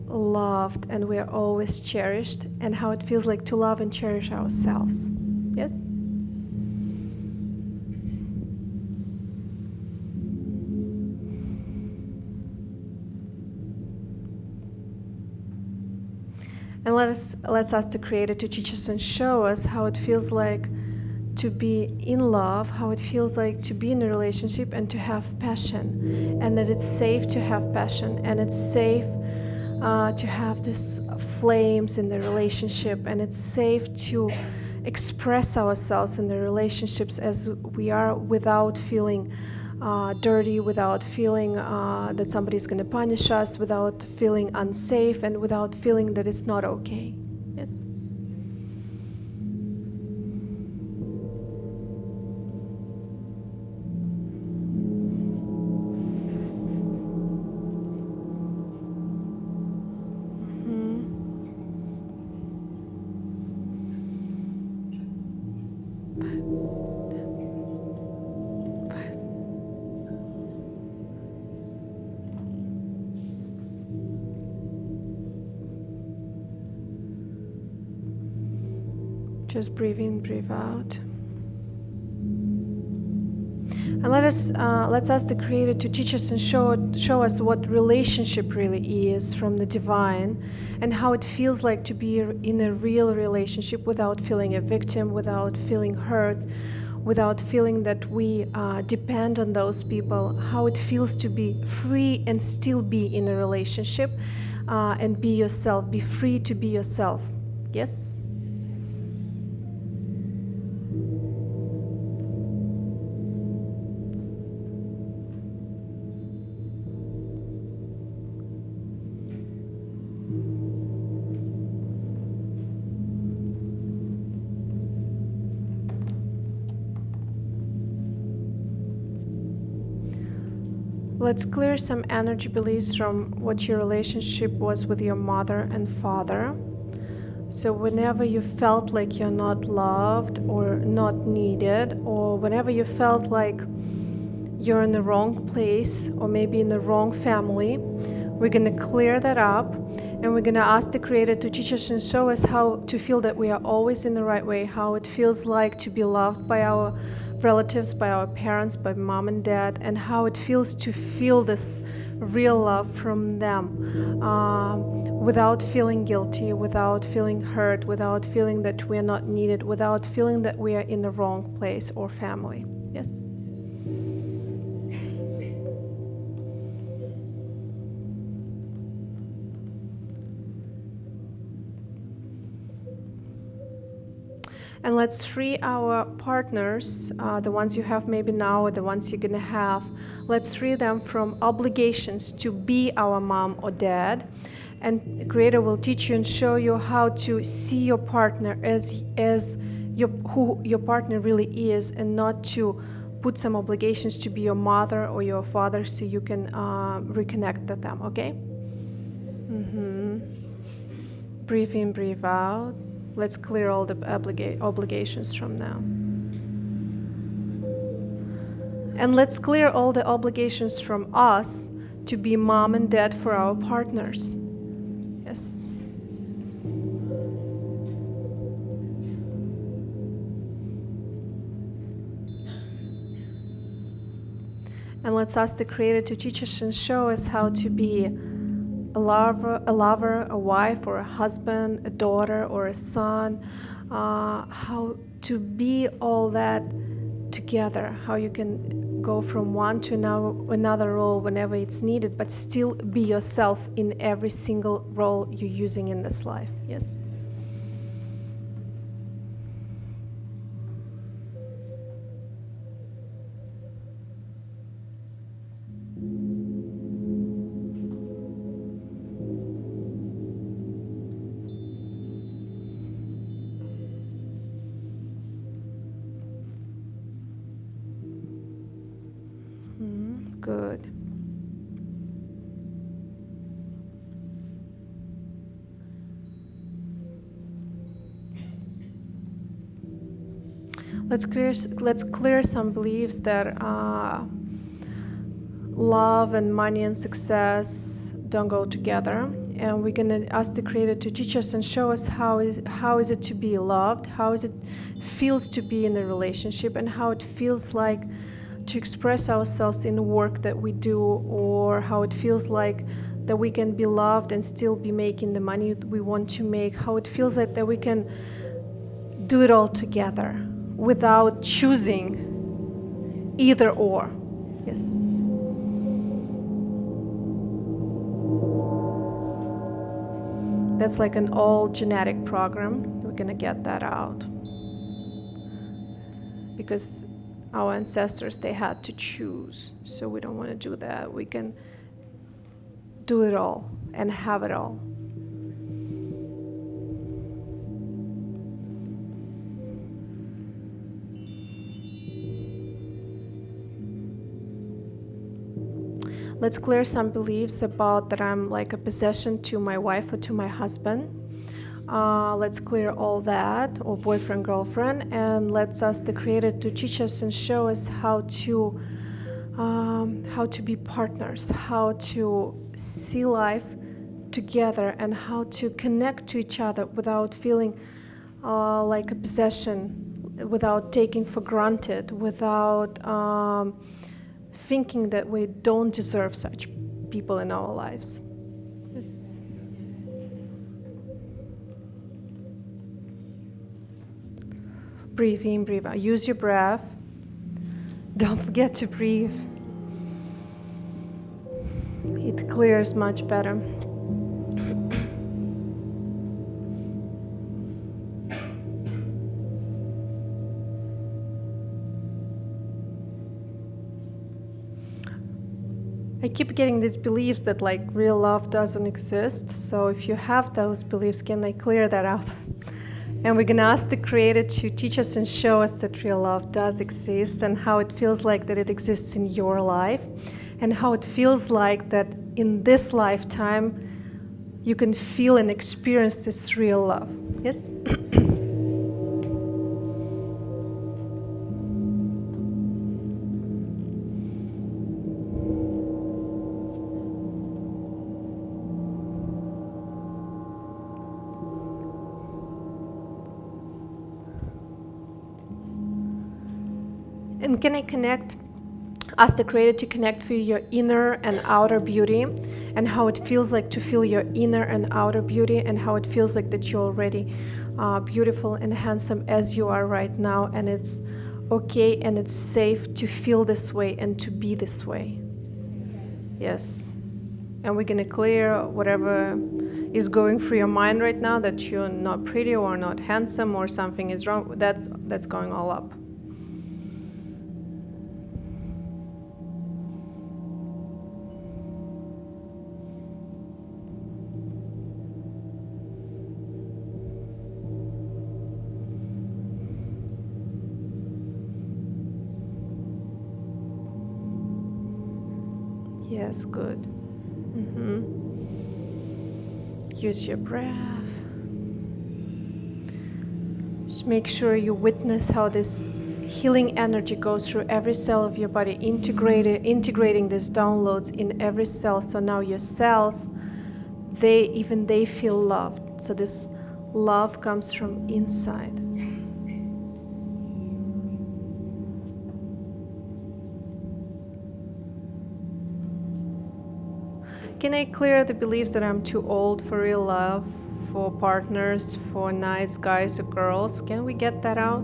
Speaker 2: loved and we are always cherished, and how it feels like to love and cherish ourselves. Yes? And let's ask the Creator to teach us and show us how it feels like to be in love, how it feels like to be in a relationship and to have passion, and that it's safe to have passion, and it's safe to have this flames in the relationship, and it's safe to express ourselves in the relationships as we are without feeling dirty, without feeling that somebody's going to punish us, without feeling unsafe, and without feeling that it's not okay. Yes? Just breathe in, breathe out. And let's ask the Creator to teach us and show us what relationship really is from the divine, and how it feels like to be in a real relationship without feeling a victim, without feeling hurt, without feeling that we depend on those people, how it feels to be free and still be in a relationship and be yourself, be free to be yourself. Yes? Let's clear some energy beliefs from what your relationship was with your mother and father. So whenever you felt like you're not loved or not needed, or whenever you felt like you're in the wrong place or maybe in the wrong family, we're going to clear that up, and we're going to ask the Creator to teach us and show us how to feel that we are always in the right way, how it feels like to be loved by our relatives, by our parents, by mom and dad, and how it feels to feel this real love from them without feeling guilty, without feeling hurt, without feeling that we are not needed, without feeling that we are in the wrong place or family. Yes? And let's free our partners, the ones you have maybe now or the ones you're going to have. Let's free them from obligations to be our mom or dad. And the Creator will teach you and show you how to see your partner as who your partner really is, and not to put some obligations to be your mother or your father, so you can reconnect with them, okay? Breathe in, breathe out. Let's clear all the obligations from now. And let's clear all the obligations from us to be mom and dad for our partners. Yes. And let's ask the Creator to teach us and show us how to be a lover, a wife, or a husband, a daughter, or a son. How to be all that together. How you can go from one to another role whenever it's needed, but still be yourself in every single role you're using in this life. Yes. Good. Let's clear some beliefs that love and money and success don't go together. And we're gonna ask the Creator to teach us and show us how is it to be loved, how is it feels to be in a relationship, and how it feels like to express ourselves in the work that we do, or how it feels like that we can be loved and still be making the money we want to make, how it feels like that we can do it all together without choosing either or. Yes. That's like an old genetic program. We're gonna get that out. Because our ancestors, they had to choose. So we don't want to do that. We can do it all and have it all. Let's clear some beliefs about that I'm like a possession to my wife or to my husband. Let's clear all that, or boyfriend, girlfriend, and let's ask the Creator to teach us and show us how to be partners, how to see life together, and how to connect to each other without feeling like a possession, without taking for granted, without thinking that we don't deserve such people in our lives. Yes. Breathe in, breathe out. Use your breath. Don't forget to breathe. It clears much better. I keep getting these beliefs that like real love doesn't exist. So if you have those beliefs, can I clear that up? And we're gonna ask the Creator to teach us and show us that real love does exist, and how it feels like that it exists in your life, and how it feels like that in this lifetime you can feel and experience this real love. Yes? And can I ask the Creator to connect with your inner and outer beauty, and how it feels like to feel your inner and outer beauty, and how it feels like that you're already beautiful and handsome as you are right now, and it's okay and it's safe to feel this way and to be this way. Yes. And we're gonna clear whatever is going through your mind right now, that you're not pretty or not handsome or something is wrong. That's going all up. Yes, good. Use your breath. Just make sure you witness how this healing energy goes through every cell of your body, integrating these downloads in every cell. So now your cells, they feel loved. So this love comes from inside. Can I clear the beliefs that I'm too old for real love, for partners, for nice guys or girls? Can we get that out?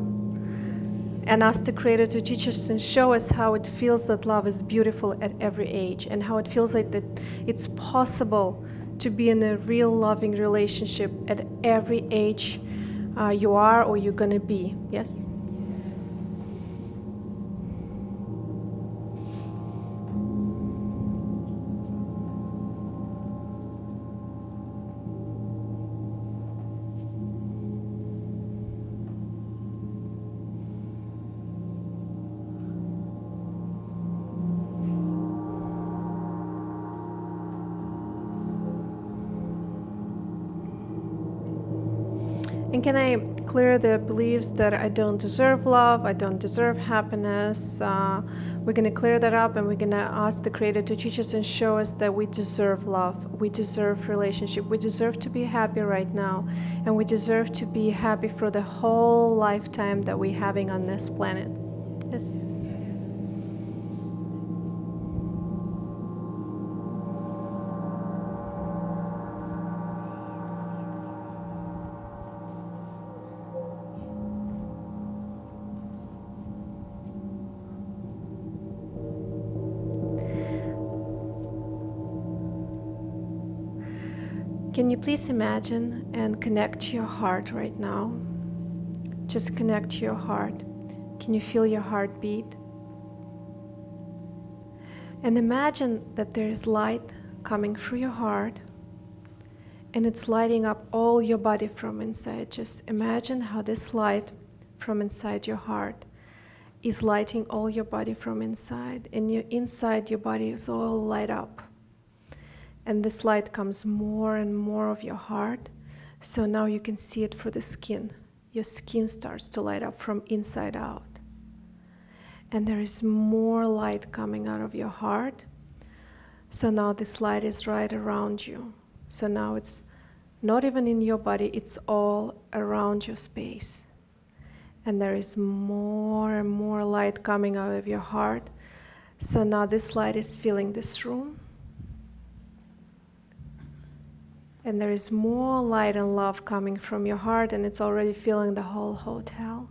Speaker 2: And ask the Creator to teach us and show us how it feels that love is beautiful at every age, and how it feels like that it's possible to be in a real loving relationship at every age you are or you're gonna be. Yes? And can I clear the beliefs that I don't deserve love, I don't deserve happiness? We're going to clear that up, and we're going to ask the Creator to teach us and show us that we deserve love, we deserve relationship, we deserve to be happy right now, and we deserve to be happy for the whole lifetime that we're having on this planet. Yes. Can you please imagine and connect to your heart right now? Just connect to your heart. Can you feel your heartbeat? And imagine that there is light coming through your heart, and it's lighting up all your body from inside. Just imagine how this light from inside your heart is lighting all your body from inside, and inside your body is all light up. And this light comes more and more of your heart. So now you can see it through the skin. Your skin starts to light up from inside out. And there is more light coming out of your heart. So now this light is right around you. So now it's not even in your body, it's all around your space. And there is more and more light coming out of your heart. So now this light is filling this room. And there is more light and love coming from your heart, and it's already filling the whole hotel.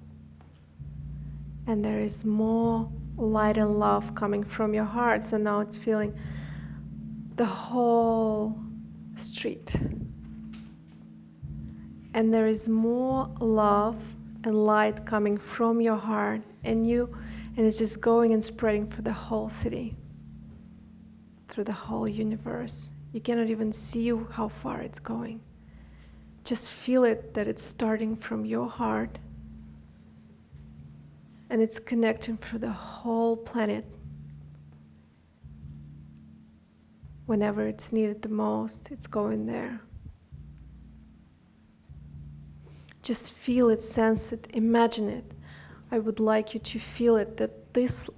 Speaker 2: And there is more light and love coming from your heart, so now it's filling the whole street. And there is more love and light coming from your heart, and it's just going and spreading through the whole city, through the whole universe. You cannot even see how far it's going. Just feel it, that it's starting from your heart and it's connecting through the whole planet. Whenever it's needed the most, it's going there. Just feel it, sense it, imagine it. I would like you to feel it, that this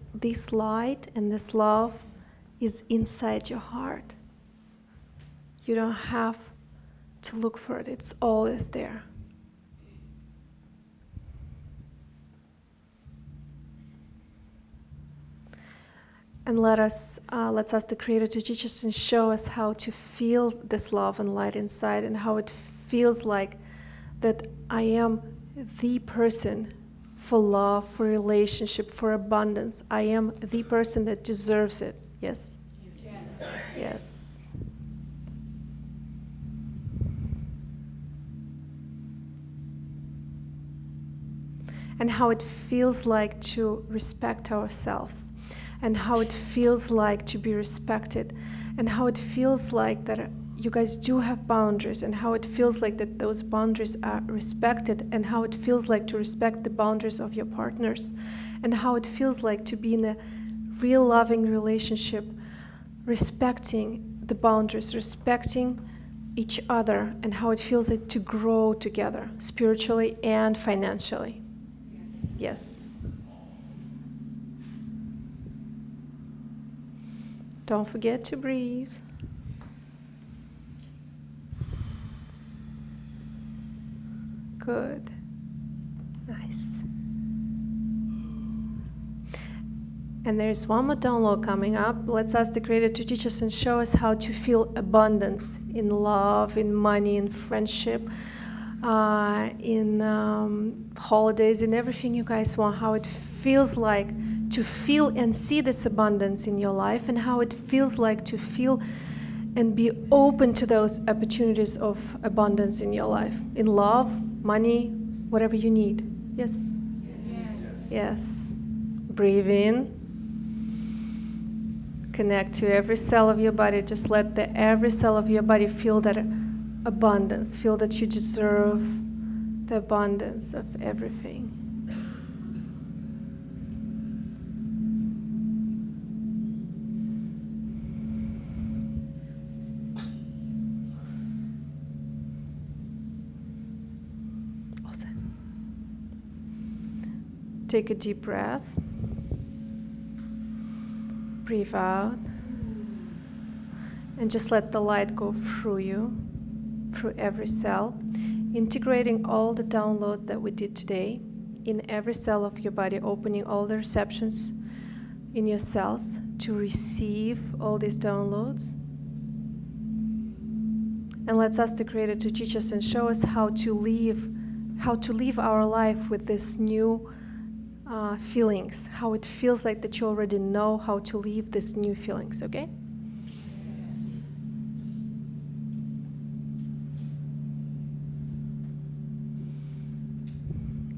Speaker 2: light and this love is inside your heart. You don't have to look for it. It's always there. And let's ask the Creator to teach us and show us how to feel this love and light inside, and how it feels like that I am the person for love, for relationship, for abundance. I am the person that deserves it. Yes? Yes. Yes. And how it feels like to respect ourselves, and how it feels like to be respected, and how it feels like that you guys do have boundaries, and how it feels like that those boundaries are respected, and how it feels like to respect the boundaries of your partners, and how it feels like to be in a real loving relationship, respecting the boundaries, respecting each other and how it feels like to grow together, spiritually and financially. Yes. Don't forget to breathe. Good. Nice. And there's one more download coming up. Let's ask the Creator to teach us and show us how to feel abundance in love, in money, in friendship, in holidays, in everything you guys want. How it feels like to feel and see this abundance in your life, and how it feels like to feel and be open to those opportunities of abundance in your life, in love, money, whatever you need. Yes? Yes. Breathe in. Connect to every cell of your body. Just let every cell of your body feel that abundance. Feel that you deserve the abundance of everything. Awesome. Take a deep breath. Breathe out, and just let the light go through you, through every cell, integrating all the downloads that we did today in every cell of your body, opening all the receptions in your cells to receive all these downloads. And let's ask the Creator to teach us and show us how to live our life with this new feelings, how it feels like that you already know how to live these new feelings, okay?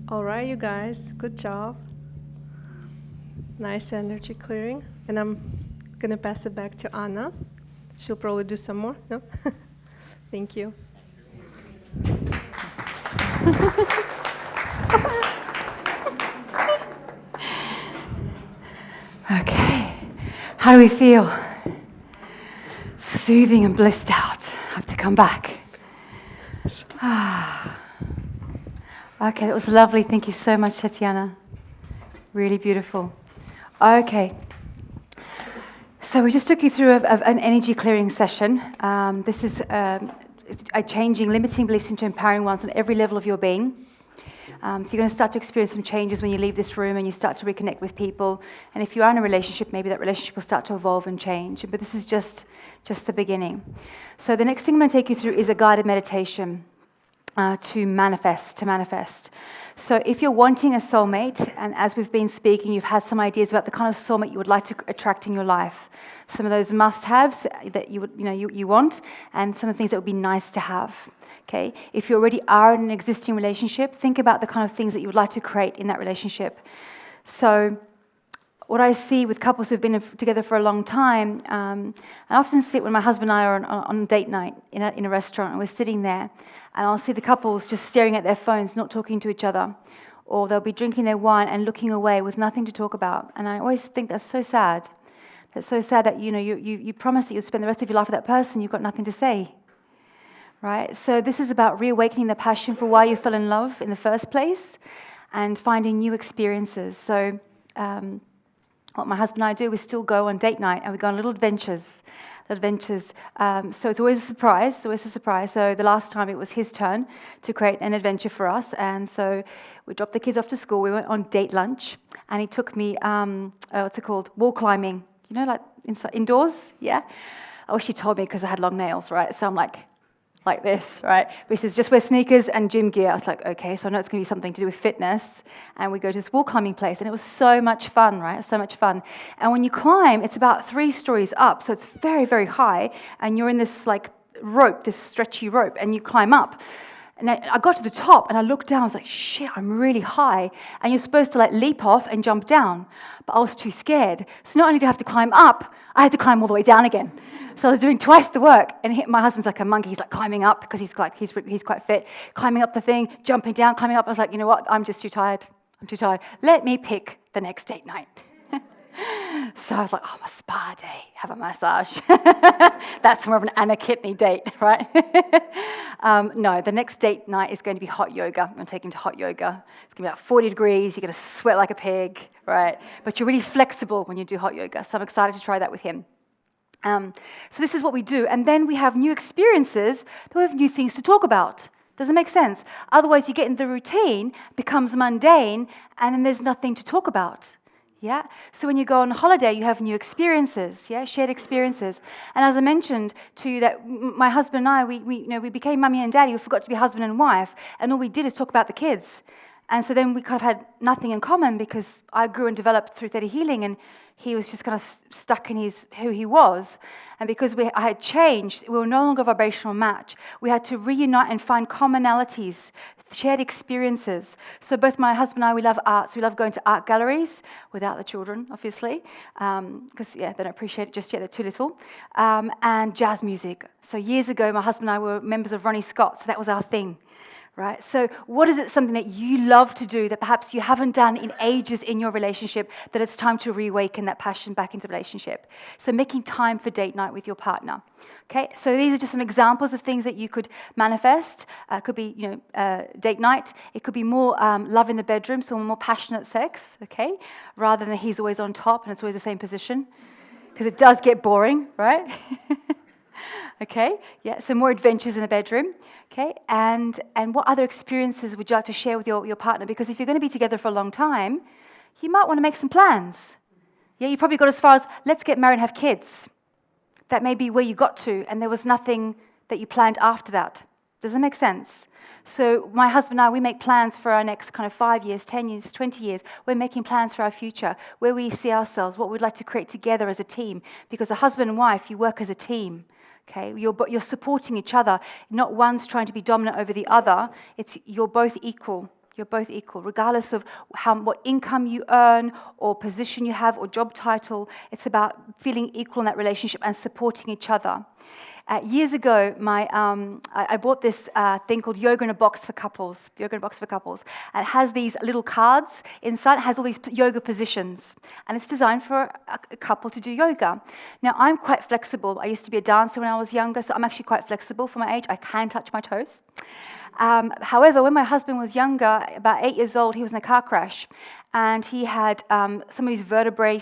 Speaker 2: All right, you guys, good job. Nice energy clearing. And I'm going to pass it back to Anna. She'll probably do some more, no? Thank you.
Speaker 1: Okay, how do we feel? Soothing and blissed out. I have to come back. Okay, that was lovely. Thank you so much, Tatiana. Really beautiful. Okay, so we just took you through an energy clearing session. This is a changing limiting beliefs into empowering ones on every level of your being. So you're going to start to experience some changes when you leave this room and you start to reconnect with people. And if you are in a relationship, maybe that relationship will start to evolve and change. But this is just the beginning. So the next thing I'm going to take you through is a guided meditation to manifest. So if you're wanting a soulmate, and as we've been speaking, you've had some ideas about the kind of soulmate you would like to attract in your life. Some of those must-haves that you want, and some of the things that would be nice to have. Okay, if you already are in an existing relationship, think about the kind of things that you would like to create in that relationship. So what I see with couples who've been together for a long time, I often see it when my husband and I are on date night in a restaurant, and we're sitting there, and I'll see the couples just staring at their phones, not talking to each other, or they'll be drinking their wine and looking away with nothing to talk about. And I always think that's so sad. That's so sad that you promise that you'll spend the rest of your life with that person, you've got nothing to say. Right? So this is about reawakening the passion for why you fell in love in the first place and finding new experiences. So what my husband and I do, we still go on date night and we go on little adventures. So it's always a surprise. So the last time it was his turn to create an adventure for us. And so we dropped the kids off to school. We went on date lunch and he took me, wall climbing. You know, like indoors, yeah? I wish he told me because I had long nails, right? So I'm like this, right? But he says, just wear sneakers and gym gear. I was like, okay, so I know it's going to be something to do with fitness. And we go to this wall climbing place, and it was so much fun, right? So much fun. And when you climb, it's about 3 stories up, so it's very, very high, and you're in this rope, this stretchy rope, and you climb up. And I got to the top, and I looked down, I was like, shit, I'm really high. And you're supposed to leap off and jump down. But I was too scared. So not only did I have to climb up, I had to climb all the way down again. So I was doing twice the work, and my husband's like a monkey. He's climbing up because he's quite fit, climbing up the thing, jumping down, climbing up. I was like, you know what? I'm just too tired. Let me pick the next date night. So I was like, oh, a spa day, have a massage. That's more of an Anna Kidney date, right? No, the next date night is going to be hot yoga. I'm going to take him to hot yoga. It's going to be about 40 degrees. You're going to sweat like a pig, right? But you're really flexible when you do hot yoga. So I'm excited to try that with him. So this is what we do. And then we have new experiences, then we have new things to talk about. Does it make sense? Otherwise, you get in the routine, becomes mundane, and then there's nothing to talk about. Yeah. So when you go on holiday, you have new experiences. Yeah, shared experiences. And as I mentioned to you, that my husband and I, we became mummy and daddy. We forgot to be husband and wife, and all we did is talk about the kids. And so then we kind of had nothing in common because I grew and developed through theta healing, and he was just kind of stuck in who he was. And because I had changed, we were no longer a vibrational match. We had to reunite and find commonalities, shared experiences. So both my husband and I, we love arts. We love going to art galleries, without the children, obviously, because, they don't appreciate it just yet. They're too little. And jazz music. So years ago, my husband and I were members of Ronnie Scott, so that was our thing. Right? So what is it, something that you love to do that perhaps you haven't done in ages in your relationship, that it's time to reawaken that passion back into the relationship? So making time for date night with your partner. Okay, so these are just some examples of things that you could manifest. It could be, date night. It could be more love in the bedroom, so more passionate sex, okay, rather than he's always on top and it's always the same position, because it does get boring, right? Okay, so more adventures in the bedroom. Okay, and what other experiences would you like to share with your partner? Because if you're going to be together for a long time, you might want to make some plans. Yeah, you probably got as far as, let's get married and have kids. That may be where you got to, and there was nothing that you planned after that. Does that make sense? So my husband and I, we make plans for our next kind of 5 years, 10 years, 20 years. We're making plans for our future, where we see ourselves, what we'd like to create together as a team. Because a husband and wife, you work as a team. Okay, you're supporting each other. Not one's trying to be dominant over the other. You're both equal. You're both equal, regardless of what income you earn or position you have or job title. It's about feeling equal in that relationship and supporting each other. Years ago, I bought this thing called Yoga in a Box for Couples. Yoga in a Box for Couples. And it has these little cards inside. It has all these yoga positions. And it's designed for a couple to do yoga. Now, I'm quite flexible. I used to be a dancer when I was younger, so I'm actually quite flexible for my age. I can touch my toes. However, when my husband was younger, about 8 years old, he was in a car crash. And he had some of his vertebrae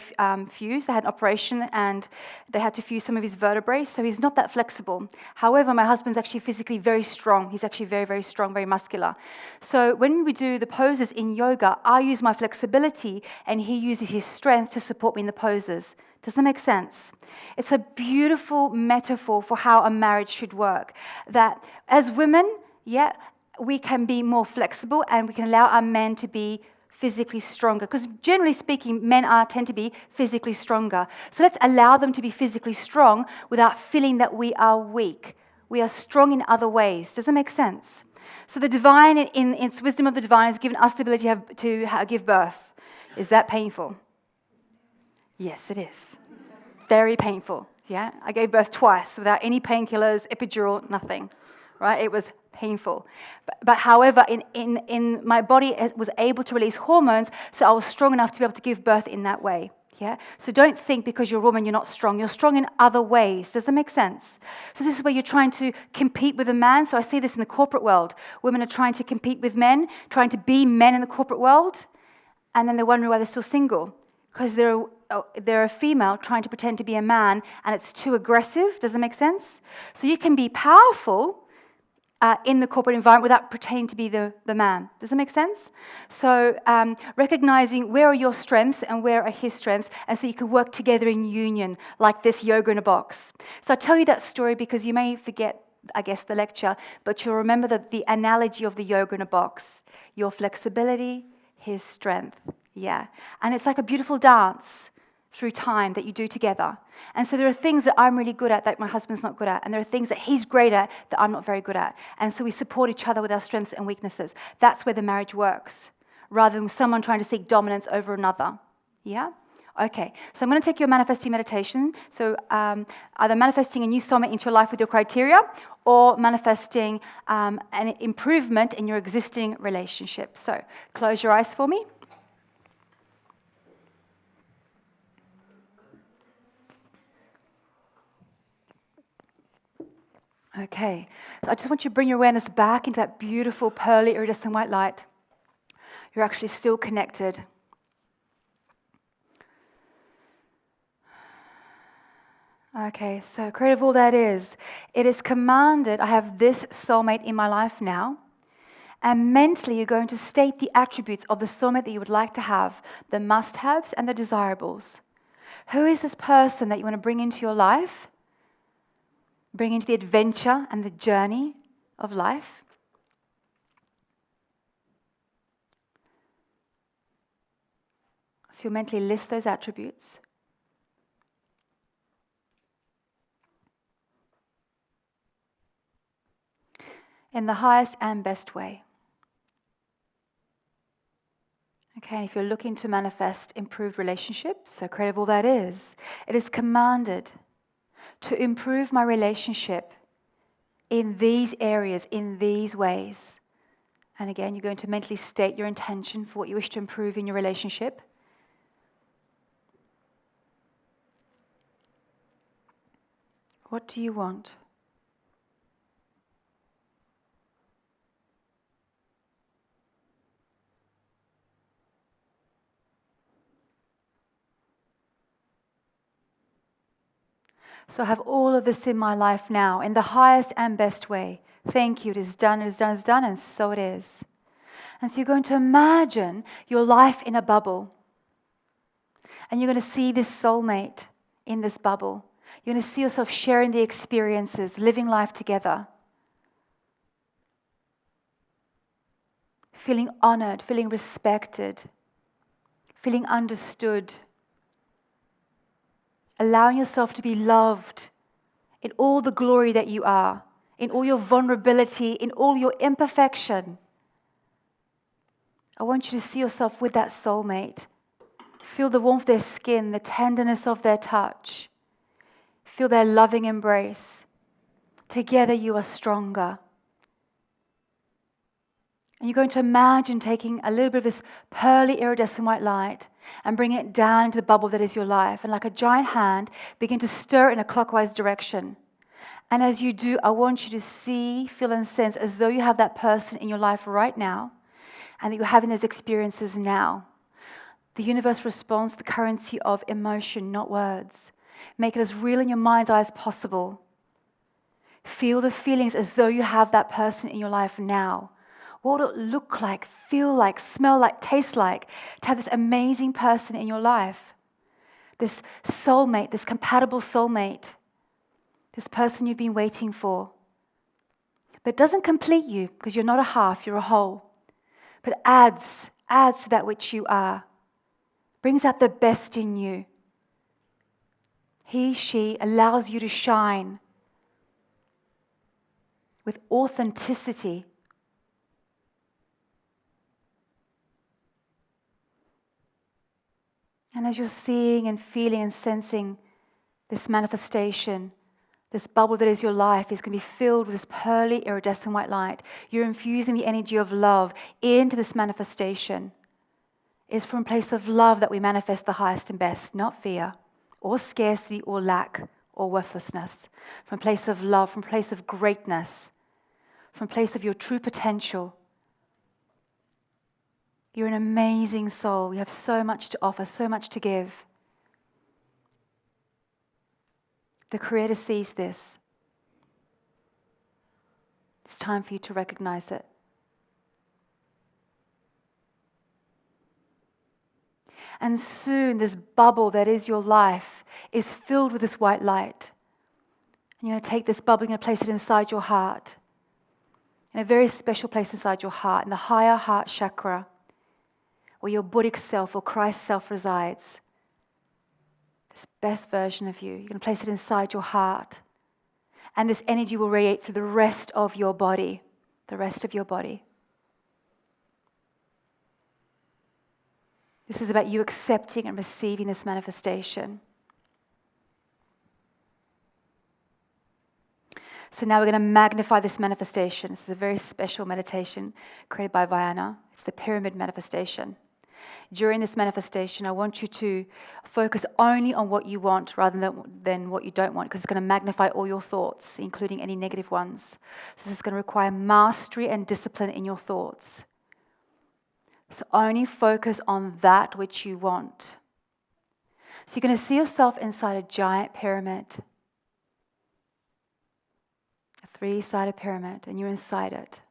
Speaker 1: fused. They had an operation, and they had to fuse some of his vertebrae, so he's not that flexible. However, my husband's actually physically very strong. He's actually very, very strong, very muscular. So when we do the poses in yoga, I use my flexibility, and he uses his strength to support me in the poses. Does that make sense? It's a beautiful metaphor for how a marriage should work. That as women, we can be more flexible, and we can allow our men to be physically stronger, because generally speaking, men tend to be physically stronger. So let's allow them to be physically strong without feeling that we are weak. We are strong in other ways. Does that make sense? So the divine, in its wisdom of the divine, has given us the ability to give birth. Is that painful? Yes, it is. Very painful. Yeah, I gave birth twice without any painkillers, epidural, nothing. Right? It was painful. But however, in my body, it was able to release hormones, so I was strong enough to be able to give birth in that way. Yeah. So don't think because you're a woman you're not strong. You're strong in other ways. Does that make sense? So this is where you're trying to compete with a man. So I see this in the corporate world. Women are trying to compete with men, trying to be men in the corporate world, and then they're wondering why they're still single, because they're a female trying to pretend to be a man, and it's too aggressive. Does that make sense? So you can be powerful in the corporate environment without pretending to be the man. Does that make sense? So recognizing where are your strengths and where are his strengths, and so you can work together in union, like this yoga in a box. So I tell you that story because you may forget, I guess, the lecture, but you'll remember the analogy of the yoga in a box. Your flexibility, his strength. Yeah. And it's like a beautiful dance through time that you do together. And so there are things that I'm really good at that my husband's not good at, and there are things that he's great at that I'm not very good at. And so we support each other with our strengths and weaknesses. That's where the marriage works, rather than someone trying to seek dominance over another. Yeah? Okay, so I'm going to take your manifesting meditation. So either manifesting a new soulmate into your life with your criteria, or manifesting an improvement in your existing relationship. So close your eyes for me. Okay, so I just want you to bring your awareness back into that beautiful pearly iridescent white light. You're actually still connected. Okay, so creative all that is. It is commanded, I have this soulmate in my life now. And mentally, you're going to state the attributes of the soulmate that you would like to have, the must-haves and the desirables. Who is this person that you want to bring into your life? Bring into the adventure and the journey of life? So you'll mentally list those attributes. In the highest and best way. Okay, and if you're looking to manifest improved relationships, so creative all that is, it is commanded to improve my relationship in these areas, in these ways. And again, you're going to mentally state your intention for what you wish to improve in your relationship. What do you want? So I have all of this in my life now, in the highest and best way. Thank you, it is done, it is done, it is done, and so it is. And so you're going to imagine your life in a bubble. And you're going to see this soulmate in this bubble. You're going to see yourself sharing the experiences, living life together. Feeling honored, feeling respected, feeling understood. Allowing yourself to be loved in all the glory that you are, in all your vulnerability, in all your imperfection. I want you to see yourself with that soulmate. Feel the warmth of their skin, the tenderness of their touch. Feel their loving embrace. Together you are stronger. And you're going to imagine taking a little bit of this pearly iridescent white light and bring it down into the bubble that is your life. And like a giant hand, begin to stir in a clockwise direction. And as you do, I want you to see, feel, and sense as though you have that person in your life right now and that you're having those experiences now. The universe responds to the currency of emotion, not words. Make it as real in your mind's eye as possible. Feel the feelings as though you have that person in your life now. What would it look like, feel like, smell like, taste like to have this amazing person in your life? This soulmate, this compatible soulmate, this person you've been waiting for. But it doesn't complete you because you're not a half, you're a whole. But adds to that which you are. Brings out the best in you. He, she allows you to shine with authenticity. And as you're seeing and feeling and sensing this manifestation, this bubble that is your life is going to be filled with this pearly iridescent white light. You're infusing the energy of love into this manifestation. It's from a place of love that we manifest the highest and best, not fear or scarcity or lack or worthlessness. From a place of love, from a place of greatness, from a place of your true potential. You're an amazing soul. You have so much to offer, so much to give. The Creator sees this. It's time for you to recognize it. And soon this bubble that is your life is filled with this white light. And you're going to take this bubble, you're going to place it inside your heart. In a very special place inside your heart, in the higher heart chakra, where your Buddhic self or Christ self resides. This best version of you. You're going to place it inside your heart. And this energy will radiate through the rest of your body. The rest of your body. This is about you accepting and receiving this manifestation. So now we're going to magnify this manifestation. This is a very special meditation created by Viana. It's the pyramid manifestation. during this manifestation, I want you to focus only on what you want rather than what you don't want, because it's going to magnify all your thoughts, including any negative ones. So this is going to require mastery and discipline in your thoughts. So only focus on that which you want. So you're going to see yourself inside a giant pyramid, a 3-sided pyramid, and you're inside it.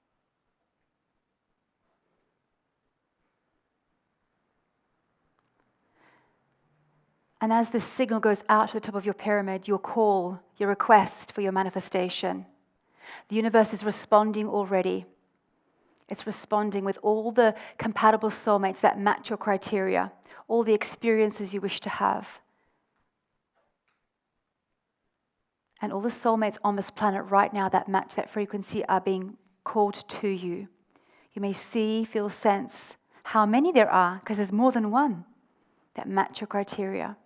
Speaker 1: And as this signal goes out to the top of your pyramid, your call, your request for your manifestation, the universe is responding already. It's responding with all the compatible soulmates that match your criteria, all the experiences you wish to have. And all the soulmates on this planet right now that match that frequency are being called to you. You may see, feel, sense how many there are, because there's more than one that match your criteria.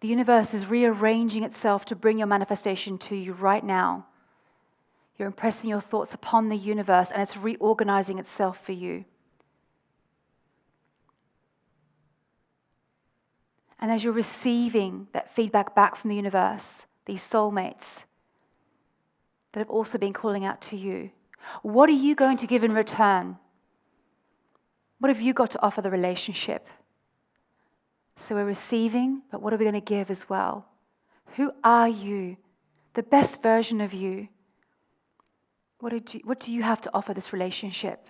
Speaker 1: The universe is rearranging itself to bring your manifestation to you right now. You're impressing your thoughts upon the universe, and it's reorganizing itself for you. And as you're receiving that feedback back from the universe, these soulmates that have also been calling out to you, what are you going to give in return? What have you got to offer the relationship? So we're receiving, but what are we going to give as well? Who are you? The best version of you. What do you have to offer this relationship?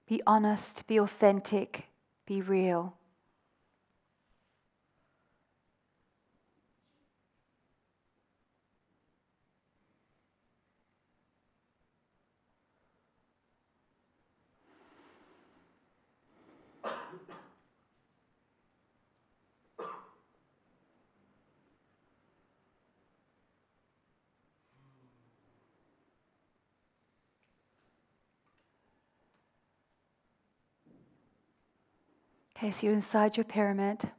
Speaker 1: Be honest, be authentic, be real. Okay, so you're inside your pyramid.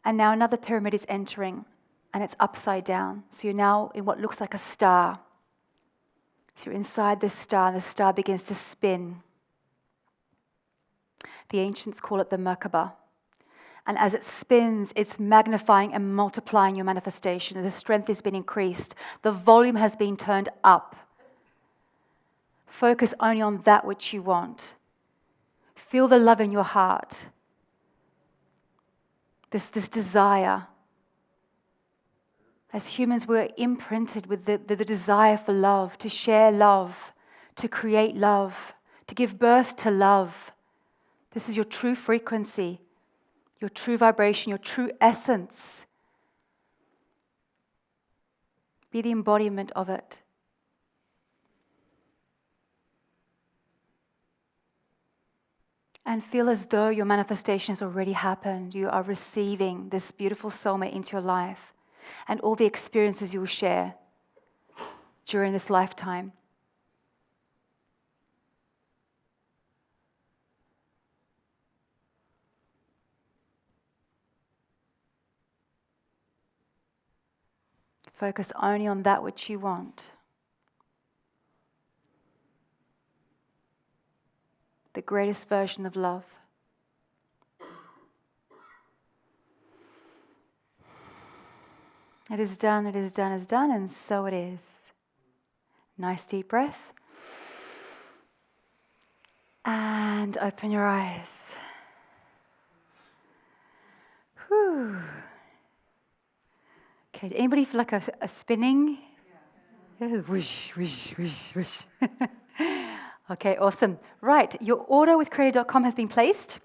Speaker 1: And now another pyramid is entering, and it's upside down. So you're now in what looks like a star. So you're inside this star, and the star begins to spin. The ancients call it the Merkabah. And as it spins, it's magnifying and multiplying your manifestation. The strength has been increased. The volume has been turned up. Focus only on that which you want. Feel the love in your heart. This desire. As humans, we're imprinted with the desire for love, to share love, to create love, to give birth to love. This is your true frequency, your true vibration, your true essence. Be the embodiment of it. And feel as though your manifestation has already happened. You are receiving this beautiful soulmate into your life and all the experiences you will share during this lifetime. Focus only on that which you want. The greatest version of love. It is done, it is done, it is done, and so it is. Nice deep breath. And open your eyes. Whew. Okay, did anybody feel like a spinning? Yeah. Whoosh, whoosh, whoosh, whoosh. Okay, awesome. Right, your order with Creator.com has been placed.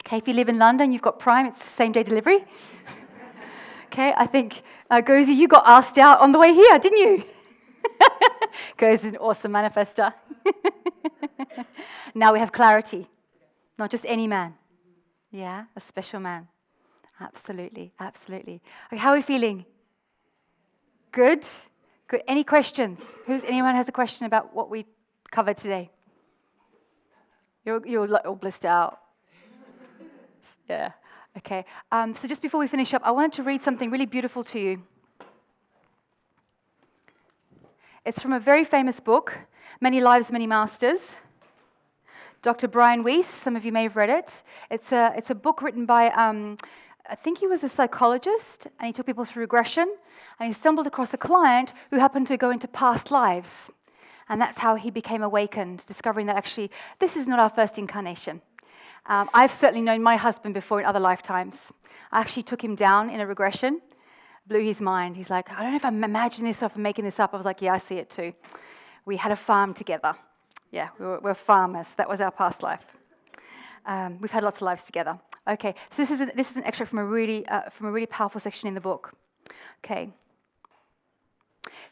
Speaker 1: Okay, if you live in London, you've got Prime, it's same-day delivery. Okay, I think, Gozi, you got asked out on the way here, didn't you? Gozi's an awesome manifester. Now we have clarity. Not just any man. Yeah, a special man. Absolutely, absolutely. Okay, how are we feeling? Good? Good. Any questions? Anyone has a question about what we covered today? You're all blissed out. Yeah. Okay. So just before we finish up, I wanted to read something really beautiful to you. It's from a very famous book. Many Lives, Many Masters. Dr. Brian Weiss, some of you may have read it. It's a book written by, I think he was a psychologist, and he took people through regression, and he stumbled across a client who happened to go into past lives. And that's how he became awakened, discovering that actually, this is not our first incarnation. I've certainly known my husband before in other lifetimes. I actually took him down in a regression, blew his mind. He's like, I don't know if I'm imagining this or if I'm making this up. I was like, yeah, I see it too. We had a farm together. Yeah, we're farmers. That was our past life. We've had lots of lives together. Okay, so this is an extract from a really powerful section in the book. Okay.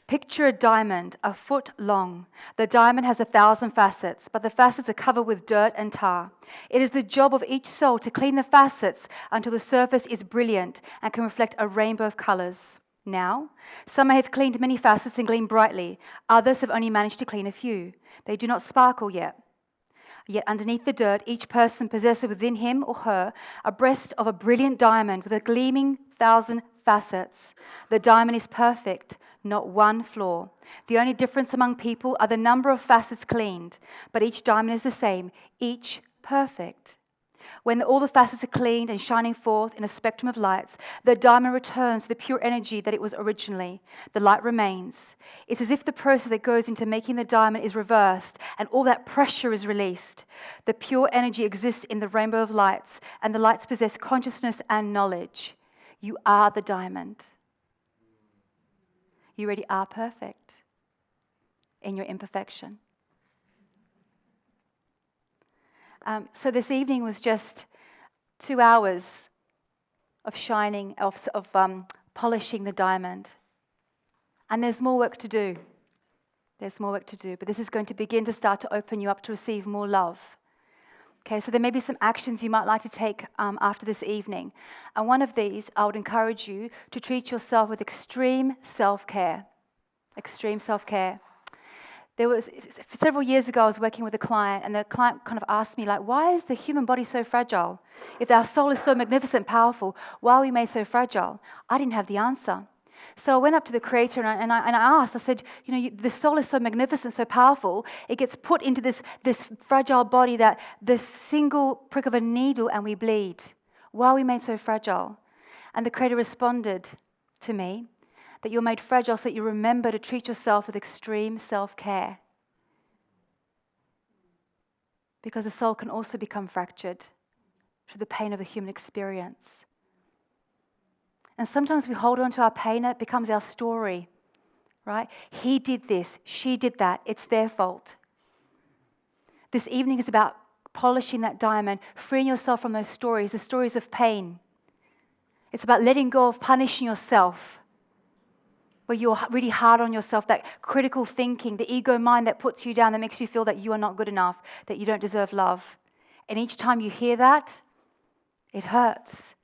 Speaker 1: Picture a diamond, a foot long. The diamond has 1,000 facets, but the facets are covered with dirt and tar. It is the job of each soul to clean the facets until the surface is brilliant and can reflect a rainbow of colors. Now, some have cleaned many facets and gleam brightly. Others have only managed to clean a few. They do not sparkle yet. Yet underneath the dirt, each person possesses within him or her a breast of a brilliant diamond with a gleaming 1,000 facets. The diamond is perfect, not one flaw. The only difference among people are the number of facets cleaned, but each diamond is the same, each perfect. When all the facets are cleaned and shining forth in a spectrum of lights, the diamond returns to the pure energy that it was originally. The light remains. It's as if the process that goes into making the diamond is reversed and all that pressure is released. The pure energy exists in the rainbow of lights, and the lights possess consciousness and knowledge. You are the diamond. You already are perfect in your imperfection. So this evening was just 2 hours of shining, of polishing the diamond. And there's more work to do. There's more work to do. But this is going to begin to start to open you up to receive more love. Okay, so there may be some actions you might like to take after this evening. And one of these, I would encourage you to treat yourself with extreme self-care. Extreme self-care. Several years ago, I was working with a client, and the client kind of asked me, like, why is the human body so fragile? If our soul is so magnificent, powerful, why are we made so fragile? I didn't have the answer. So I went up to the Creator and I asked, I said, the soul is so magnificent, so powerful, it gets put into this fragile body that the single prick of a needle and we bleed. Why are we made so fragile? And the Creator responded to me that you're made fragile so that you remember to treat yourself with extreme self-care. Because the soul can also become fractured through the pain of the human experience. And sometimes we hold on to our pain, it becomes our story, right? He did this, she did that, it's their fault. This evening is about polishing that diamond, freeing yourself from those stories, the stories of pain. It's about letting go of punishing yourself, where you're really hard on yourself, that critical thinking, the ego mind that puts you down, that makes you feel that you are not good enough, that you don't deserve love. And each time you hear that, it hurts.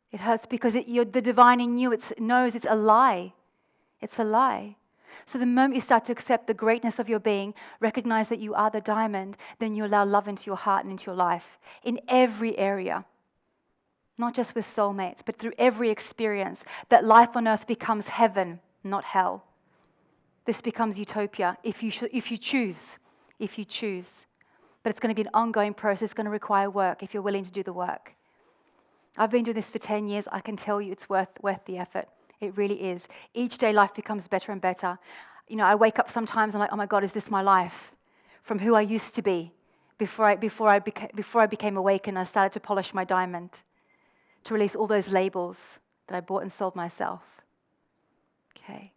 Speaker 1: It hurts because the divine in you knows it's a lie. It's a lie. So the moment you start to accept the greatness of your being, recognize that you are the diamond, then you allow love into your heart and into your life in every area. Not just with soulmates, but through every experience, that life on earth becomes heaven, not hell. This becomes utopia if you choose. But it's going to be an ongoing process. It's going to require work if you're willing to do the work. I've been doing this for 10 years. I can tell you it's worth the effort. It really is. Each day life becomes better and better. I wake up sometimes and I'm like, oh my God, is this my life? From who I used to be before I became awakened, I started to polish my diamond, to release all those labels that I bought and sold myself. Okay.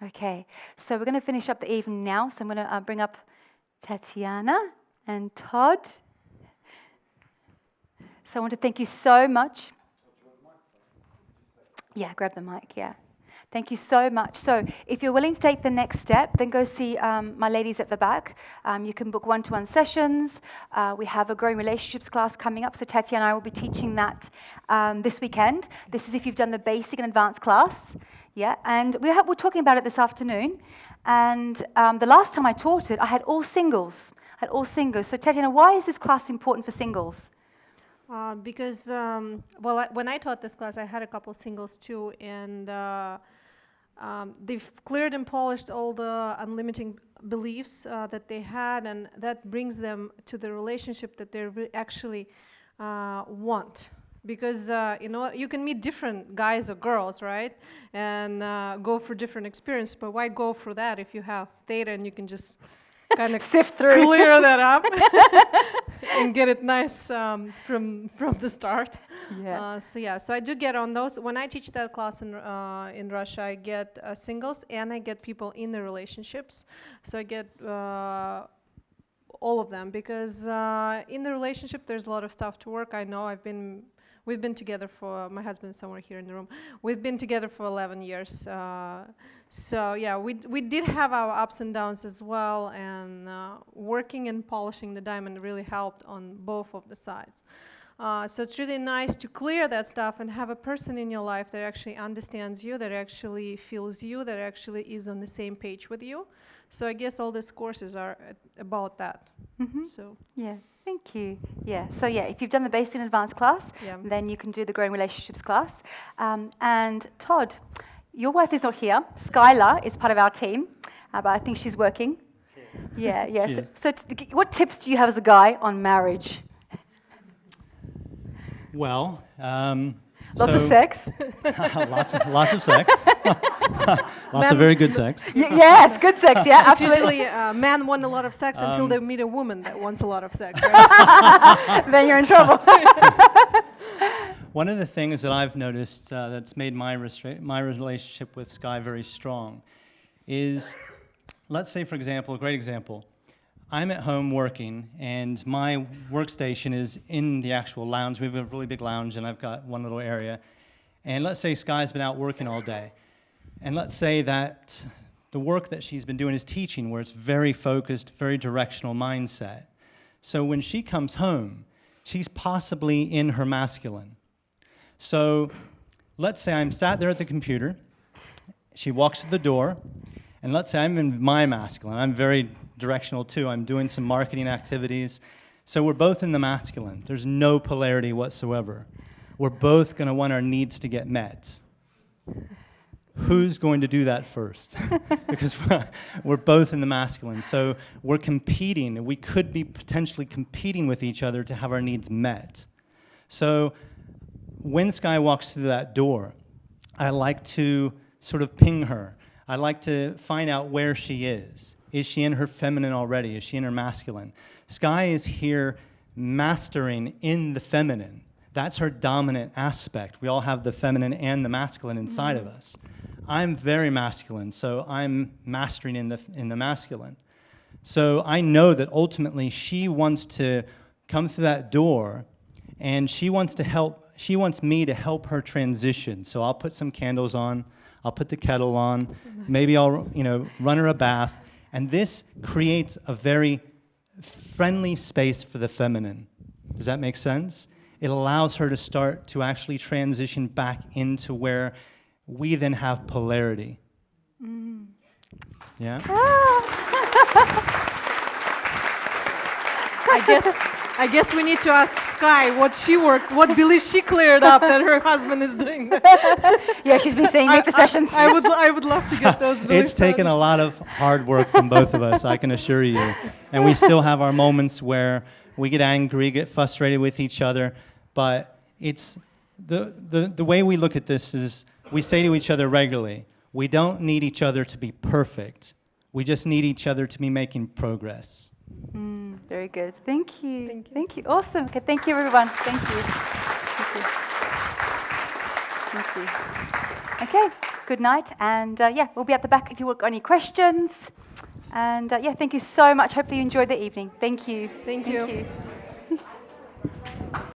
Speaker 1: Okay, so we're going to finish up the evening now. So I'm going to bring up Tatiana and Todd. So I want to thank you so much. Yeah, grab the mic, yeah. Thank you so much. So if you're willing to take the next step, then go see my ladies at the back. You can book one-to-one sessions. We have a growing relationships class coming up, so Tatiana and I will be teaching that this weekend. This is if you've done the basic and advanced class. Yeah, and we're talking about it this afternoon. And the last time I taught it, I had all singles. So Tatiana, why is this class important for singles?
Speaker 2: Because when I taught this class, I had a couple singles too, and they've cleared and polished all the unlimiting beliefs that they had, and that brings them to the relationship that they actually want. Because you can meet different guys or girls, right, and go for different experience. But why go for that if you have theta and you can just kind of
Speaker 1: Sift through.
Speaker 2: clear that up and get it nice from the start.
Speaker 1: Yeah.
Speaker 2: So I do get on those. When I teach that class in Russia, I get singles and I get people in the relationships. So I get all of them, because in the relationship there's a lot of stuff to work. I know we've been together for, my husband's somewhere here in the room, we've been together for 11 years. So yeah, we did have our ups and downs as well, and working and polishing the diamond really helped on both of the sides. So it's really nice to clear that stuff and have a person in your life that actually understands you, that actually feels you, that actually is on the same page with you. So I guess all these courses are about that. So
Speaker 1: Yeah, thank you. Yeah, so yeah, if you've done the basic and advanced class, then you can do the growing relationships class. And Todd, your wife is not here. Skylar is part of our team, but I think she's working. Yeah. So what tips do you have as a guy on marriage?
Speaker 3: Well,
Speaker 1: Lots of sex.
Speaker 3: lots of sex. Lots of very good sex.
Speaker 1: Yes, good sex. Yeah, absolutely.
Speaker 2: usually men want a lot of sex until they meet a woman that wants a lot of sex. Right?
Speaker 1: Then you're in trouble.
Speaker 3: One of the things that I've noticed that's made my relationship with Sky very strong is, let's say, for example, a great example. I'm at home working, and my workstation is in the actual lounge. We have a really big lounge, and I've got one little area. And let's say Sky's been out working all day. And let's say that the work that she's been doing is teaching, where it's very focused, very directional mindset. So when she comes home, she's possibly in her masculine. So let's say I'm sat there at the computer. She walks to the door. And let's say I'm in my masculine. I'm very directional too. I'm doing some marketing activities. So we're both in the masculine. There's no polarity whatsoever. We're both going to want our needs to get met. Who's going to do that first? Because we're both in the masculine. So we're competing. We could be potentially competing with each other to have our needs met. So when Sky walks through that door, I like to sort of ping her. I like to find out where she is. Is she in her feminine already? Is she in her masculine? Sky is here mastering in the feminine. That's her dominant aspect. We all have the feminine and the masculine inside of us. I'm very masculine, so I'm mastering in the masculine. So I know that ultimately she wants to come through that door, and she wants me to help her transition. So I'll put some candles on. I'll put the kettle on, maybe I'll run her a bath, and this creates a very friendly space for the feminine. Does that make sense? It allows her to start to actually transition back into where we then have polarity. Yeah?
Speaker 2: I guess we need to ask Sky what belief she cleared up that her husband is doing.
Speaker 1: Yeah, she's been seeing me for sessions.
Speaker 2: I would love to get those beliefs.
Speaker 3: It's taken a lot of hard work from both of us, I can assure you. And we still have our moments where we get angry, get frustrated with each other, but it's the way we look at this is we say to each other regularly, we don't need each other to be perfect. We just need each other to be making progress.
Speaker 1: Very good. Thank you. Thank you. Awesome. Okay, thank you, everyone. Thank you. Thank you. Okay, good night. And we'll be at the back if you've got any questions. And thank you so much. Hopefully you enjoyed the evening. Thank you.
Speaker 2: Thank you.